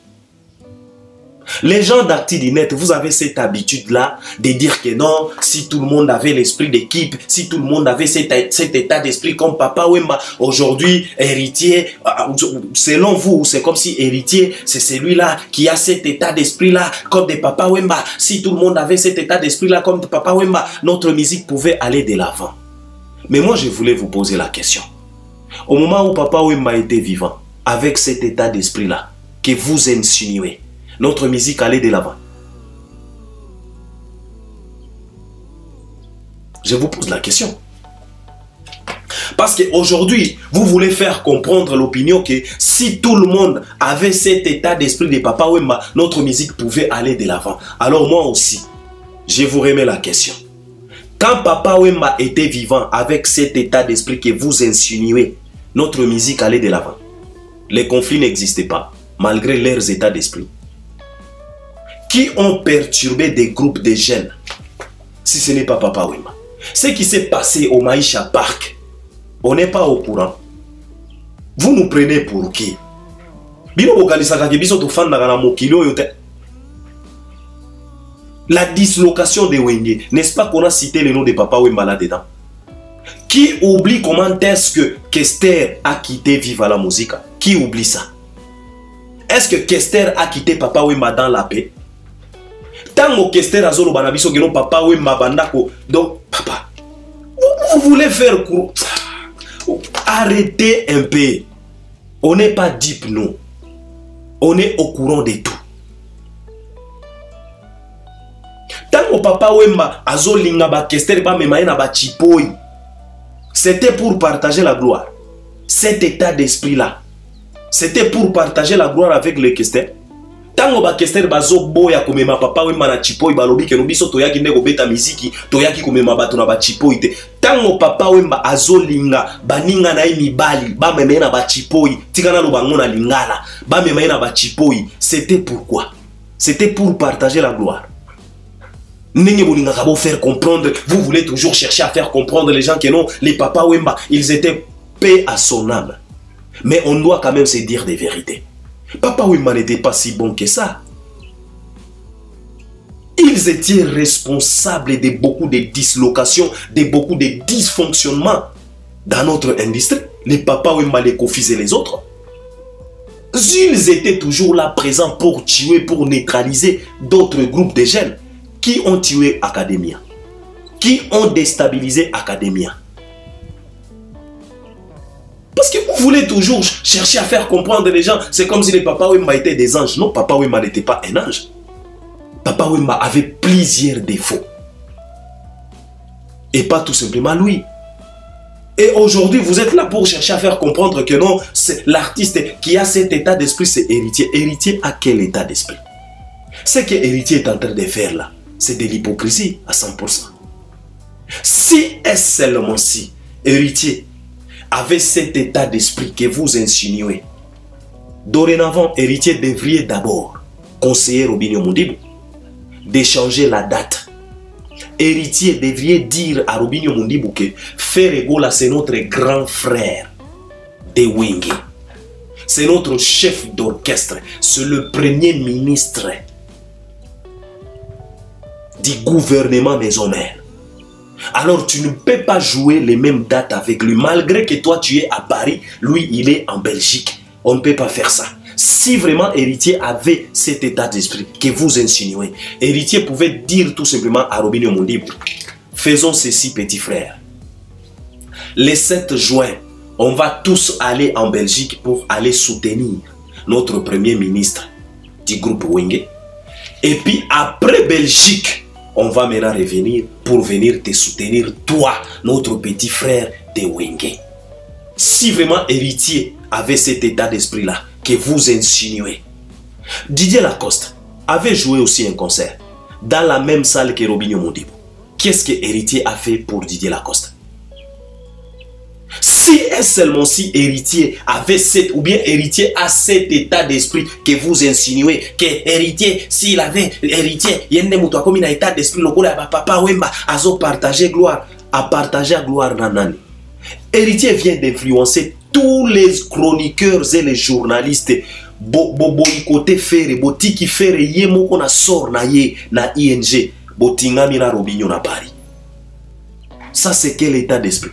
A: Les gens d'Actidinet, vous avez cette habitude-là de dire que non, si tout le monde avait l'esprit d'équipe, si tout le monde avait cet état d'esprit comme Papa Wemba, aujourd'hui, héritier, selon vous, c'est comme si héritier, c'est celui-là qui a cet état d'esprit-là comme de Papa Wemba. Si tout le monde avait cet état d'esprit-là comme de Papa Wemba, notre musique pouvait aller de l'avant. Mais moi, je voulais vous poser la question. Au moment où Papa Wemba était vivant, avec cet état d'esprit-là, que vous insinuez, notre musique allait de l'avant. Je vous pose la question. Parce qu'aujourd'hui, vous voulez faire comprendre l'opinion que si tout le monde avait cet état d'esprit de Papa Wemba, notre musique pouvait aller de l'avant. Alors moi aussi, je vous remets la question. Quand Papa Wemba était vivant avec cet état d'esprit que vous insinuez, notre musique allait de l'avant. Les conflits n'existaient pas, malgré leurs états d'esprit. Qui ont perturbé des groupes de jeunes, si ce n'est pas Papa Wemba? Ce qui s'est passé au Maïcha Park, on n'est pas au courant. Vous nous prenez pour qui? La dislocation de Wenge, n'est-ce pas qu'on a cité le nom de Papa Wemba là-dedans? Qui oublie comment est-ce que Kester a quitté Viva la Musica? Qui oublie ça? Est-ce que Kester a quitté Papa Wemba dans la paix? Tant que Kester a zolo banabiso que non Papa Wemba bandako. Donc, papa, vous voulez faire quoi? Arrêtez un peu. On n'est pas deep, nous. On est au courant de tout. papa Wemba azo linga ba Kester ba memaye na ba chipoi. C'était pour partager la gloire. Cet état d'esprit là, c'était pour partager la gloire avec les Kester. Tango ba Kester bazo boya komema papa Wemba na chipoi balobi ke no biso toyaki ndeko beta miziki toyaki komema bato na ba chipoi te. Tango papa Wemba azo linga baninga na mibali ba memaye na ba chipoi tikana lo bango na lingala ba memaye na ba chipoi. C'était pourquoi? C'était pour partager la gloire. Faire comprendre, vous voulez toujours chercher à faire comprendre les gens que non, les papas Wemba, ils étaient paix à son âme. Mais on doit quand même se dire des vérités. Papa Wemba n'était pas si bon que ça. Ils étaient responsables de beaucoup de dislocations, de beaucoup de dysfonctionnements dans notre industrie. Les papas Wemba, les Kofis et les autres. Ils étaient toujours là présents pour tuer, pour neutraliser d'autres groupes de jeunes qui ont tué Academia, qui ont déstabilisé Academia. Parce que vous voulez toujours chercher à faire comprendre les gens, c'est comme si les Papa Wemba étaient des anges. Non, Papa Wemba n'était pas un ange. Papa Wemba avait plusieurs défauts. Et pas tout simplement lui. Et aujourd'hui, vous êtes là pour chercher à faire comprendre que non, c'est l'artiste qui a cet état d'esprit, c'est Héritier. Héritier a quel état d'esprit? Ce que Héritier est en train de faire là, c'est de l'hypocrisie à 100%. Si et seulement si Héritier avait cet état d'esprit que vous insinuez, dorénavant, Héritier devrait d'abord conseiller Robinho Modibo d'échanger la date. Héritier devrait dire à Robinho Modibo que Ferregola, c'est notre grand frère de Wenge. C'est notre chef d'orchestre. C'est le premier ministre du gouvernement maison-mère. Alors tu ne peux pas jouer les mêmes dates avec lui. Malgré que toi tu es à Paris, lui il est en Belgique. On ne peut pas faire ça. Si vraiment Héritier avait cet état d'esprit que vous insinuez, Héritier pouvait dire tout simplement à Robinho Modibo, faisons ceci petit frère. Le 7 juin, on va tous aller en Belgique pour aller soutenir notre premier ministre du groupe Wenge. Et puis après Belgique, on va maintenant revenir pour venir te soutenir, toi, notre petit frère de Wenge. Si vraiment Héritier avait cet état d'esprit-là que vous insinuez, Didier Lacoste avait joué aussi un concert dans la même salle que Robinho Modibo. Qu'est-ce que Héritier a fait pour Didier Lacoste? Si et seulement si Héritier avait ou bien Héritier a cet état d'esprit que vous insinuez, que Héritier, s'il avait Héritier, il y a un état d'esprit, le papa Wemba a partagé gloire, a partagé la gloire nanani. Héritier vient d'influencer tous les chroniqueurs et les journalistes. Boycotté faire, botiki faire, yemoko na sort na ye na ING, botingami na Robinho na Paris. Ça c'est quel état d'esprit?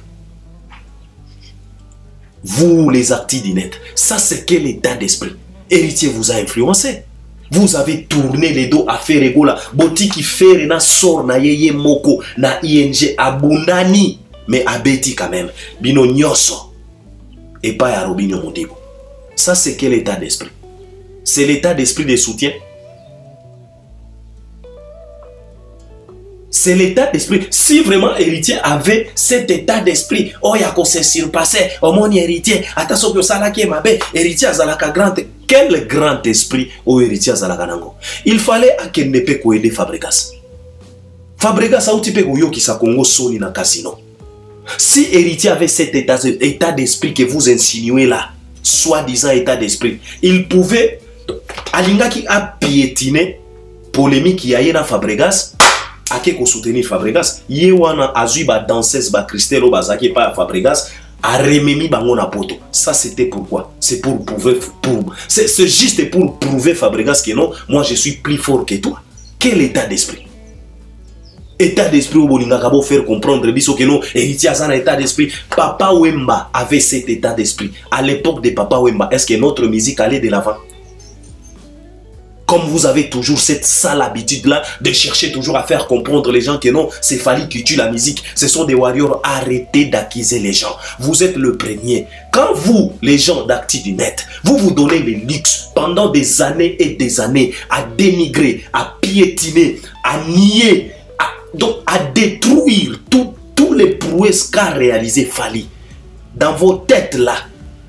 A: Vous les artistes du net, ça c'est quel état d'esprit? Héritier vous a influencé. Vous avez tourné les dos à Ferregola, botiki faire na sort na ye moko na ING abunani, mais abeti quand même. Bino nyoso et pas à Robinho Modibo. Ça c'est quel état d'esprit? C'est l'état d'esprit de soutien. C'est l'état d'esprit. Si vraiment Héritier avait cet état d'esprit, oh y'a qu'on s'est surpassé, oh mon Héritier, attention que ça là qui est ma belle, Héritier azalaka grand. Quel grand esprit au Héritier azalaka nango. Il fallait à qu'elle ne peut qu'aider Fabregas. Fabregas a outi pe koyo ki sa Congo soni na casino. Si Héritier avait cet état d'esprit que vous insinuez là, soi-disant état d'esprit, il pouvait alinga qui a piétiné polémique qui a eu dans Fabregas. Ake ko soutenir Fabregas, yewana azui ba danseuse ba Christelo bazaki pa Fabregas a rememi bango na poto. Ça c'était pourquoi? C'est pour prouver c'est juste pour prouver Fabregas que non, moi je suis plus fort que toi. Quel état d'esprit? État d'esprit où bolinga kabo faire comprendre biso que non, Héritier a un état d'esprit. Papa Wemba avait cet état d'esprit. À l'époque de Papa Wemba, est-ce que notre musique allait de l'avant? Comme vous avez toujours cette sale habitude-là de chercher toujours à faire comprendre les gens que non, c'est Fally qui tue la musique. Ce sont des warriors. Arrêtez d'accuser les gens. Vous êtes le premier. Quand vous, les gens d'Actu du Net, vous vous donnez le luxe pendant des années et des années à dénigrer, à piétiner, à nier, donc à détruire tous les prouesses qu'a réalisé Fally. Dans vos têtes là,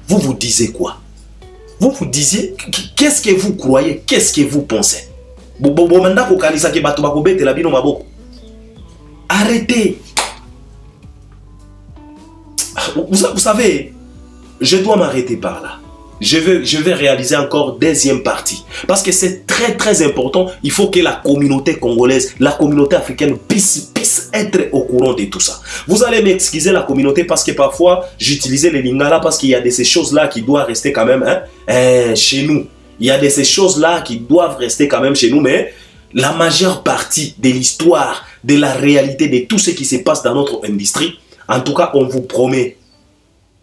A: vous vous disiez quoi? Vous vous disiez, qu'est-ce que vous croyez? Qu'est-ce que vous pensez? Arrêtez. Vous savez, je dois m'arrêter par là. Je vais réaliser encore deuxième partie. Parce que c'est très très important. Il faut que la communauté congolaise, la communauté africaine puisse être au courant de tout ça. Vous allez m'excuser la communauté parce que parfois j'utilisais les lingala parce qu'il y a de ces choses-là qui doivent rester quand même chez nous. Il y a de ces choses-là qui doivent rester quand même chez nous. Mais la majeure partie de l'histoire, de la réalité, de tout ce qui se passe dans notre industrie, en tout cas on vous promet,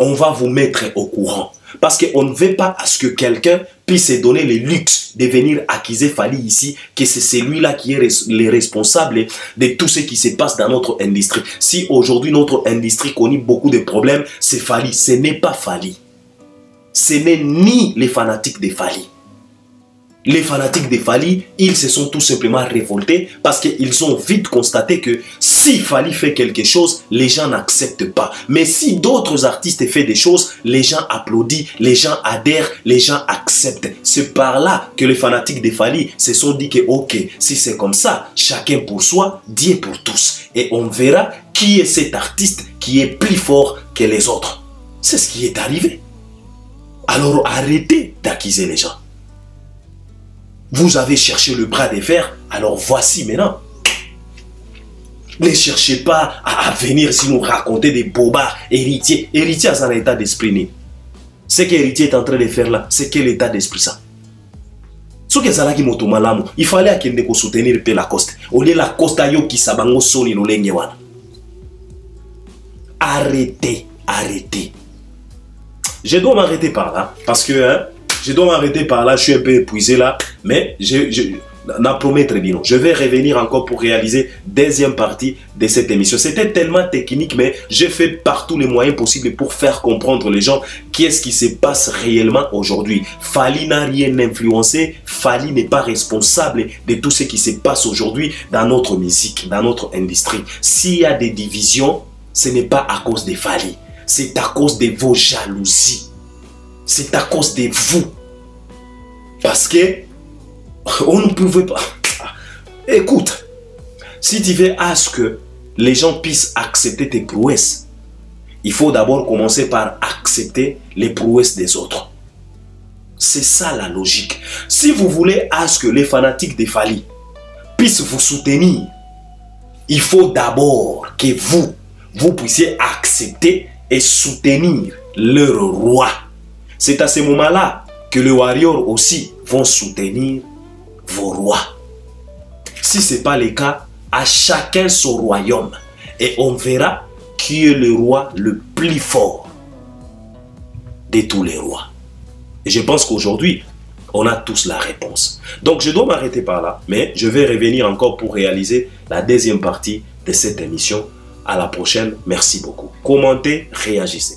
A: on va vous mettre au courant. Parce qu'on ne veut pas à ce que quelqu'un puisse se donner le luxe de venir accuser Fally ici, que c'est celui-là qui est le responsable de tout ce qui se passe dans notre industrie. Si aujourd'hui notre industrie connaît beaucoup de problèmes, c'est Fally. Ce n'est pas Fally. Ce n'est ni les fanatiques de Fally. Les fanatiques de Fally, ils se sont tout simplement révoltés parce qu'ils ont vite constaté que si Fally fait quelque chose, les gens n'acceptent pas. Mais si d'autres artistes font des choses, les gens applaudissent, les gens adhèrent, les gens acceptent. C'est par là que les fanatiques de Fally se sont dit que ok, si c'est comme ça, chacun pour soi, Dieu pour tous. Et on verra qui est cet artiste qui est plus fort que les autres. C'est ce qui est arrivé. Alors arrêtez d'accuser les gens. Vous avez cherché le bras de fer, alors voici maintenant. Ne cherchez pas à venir si nous raconter des bobards. Héritier a un état d'esprit. Ce que l'héritier est en train de faire là, c'est quel état d'esprit ça? Ce que ça qui motomalamu, il fallait qu'il ne soutenir la Lacoste. Au lieu la Costa yo qui sabango soni no lengewana. Arrêtez, arrêtez. Je dois m'arrêter par là parce que je dois m'arrêter par là, je suis un peu épuisé là, mais n'en promets très bien. Je vais revenir encore pour réaliser deuxième partie de cette émission. C'était tellement technique, mais j'ai fait par tous les moyens possibles pour faire comprendre les gens qu'est-ce qui se passe réellement aujourd'hui. Fally n'a rien influencé, Fally n'est pas responsable de tout ce qui se passe aujourd'hui dans notre musique, dans notre industrie. S'il y a des divisions, ce n'est pas à cause de Fally, c'est à cause de vos jalousies. C'est à cause de vous. Parce que on ne pouvait pas. Écoute, si tu veux à ce que les gens puissent accepter tes prouesses, il faut d'abord commencer par accepter les prouesses des autres. C'est ça la logique. Si vous voulez à ce que les fanatiques de Fally puissent vous soutenir, il faut d'abord que vous puissiez accepter et soutenir leur roi. C'est à ce moment-là que les warriors aussi vont soutenir vos rois. Si ce n'est pas le cas, à chacun son royaume. Et on verra qui est le roi le plus fort de tous les rois. Et je pense qu'aujourd'hui, on a tous la réponse. Donc je dois m'arrêter par là, mais je vais revenir encore pour réaliser la deuxième partie de cette émission. À la prochaine, merci beaucoup. Commentez, réagissez.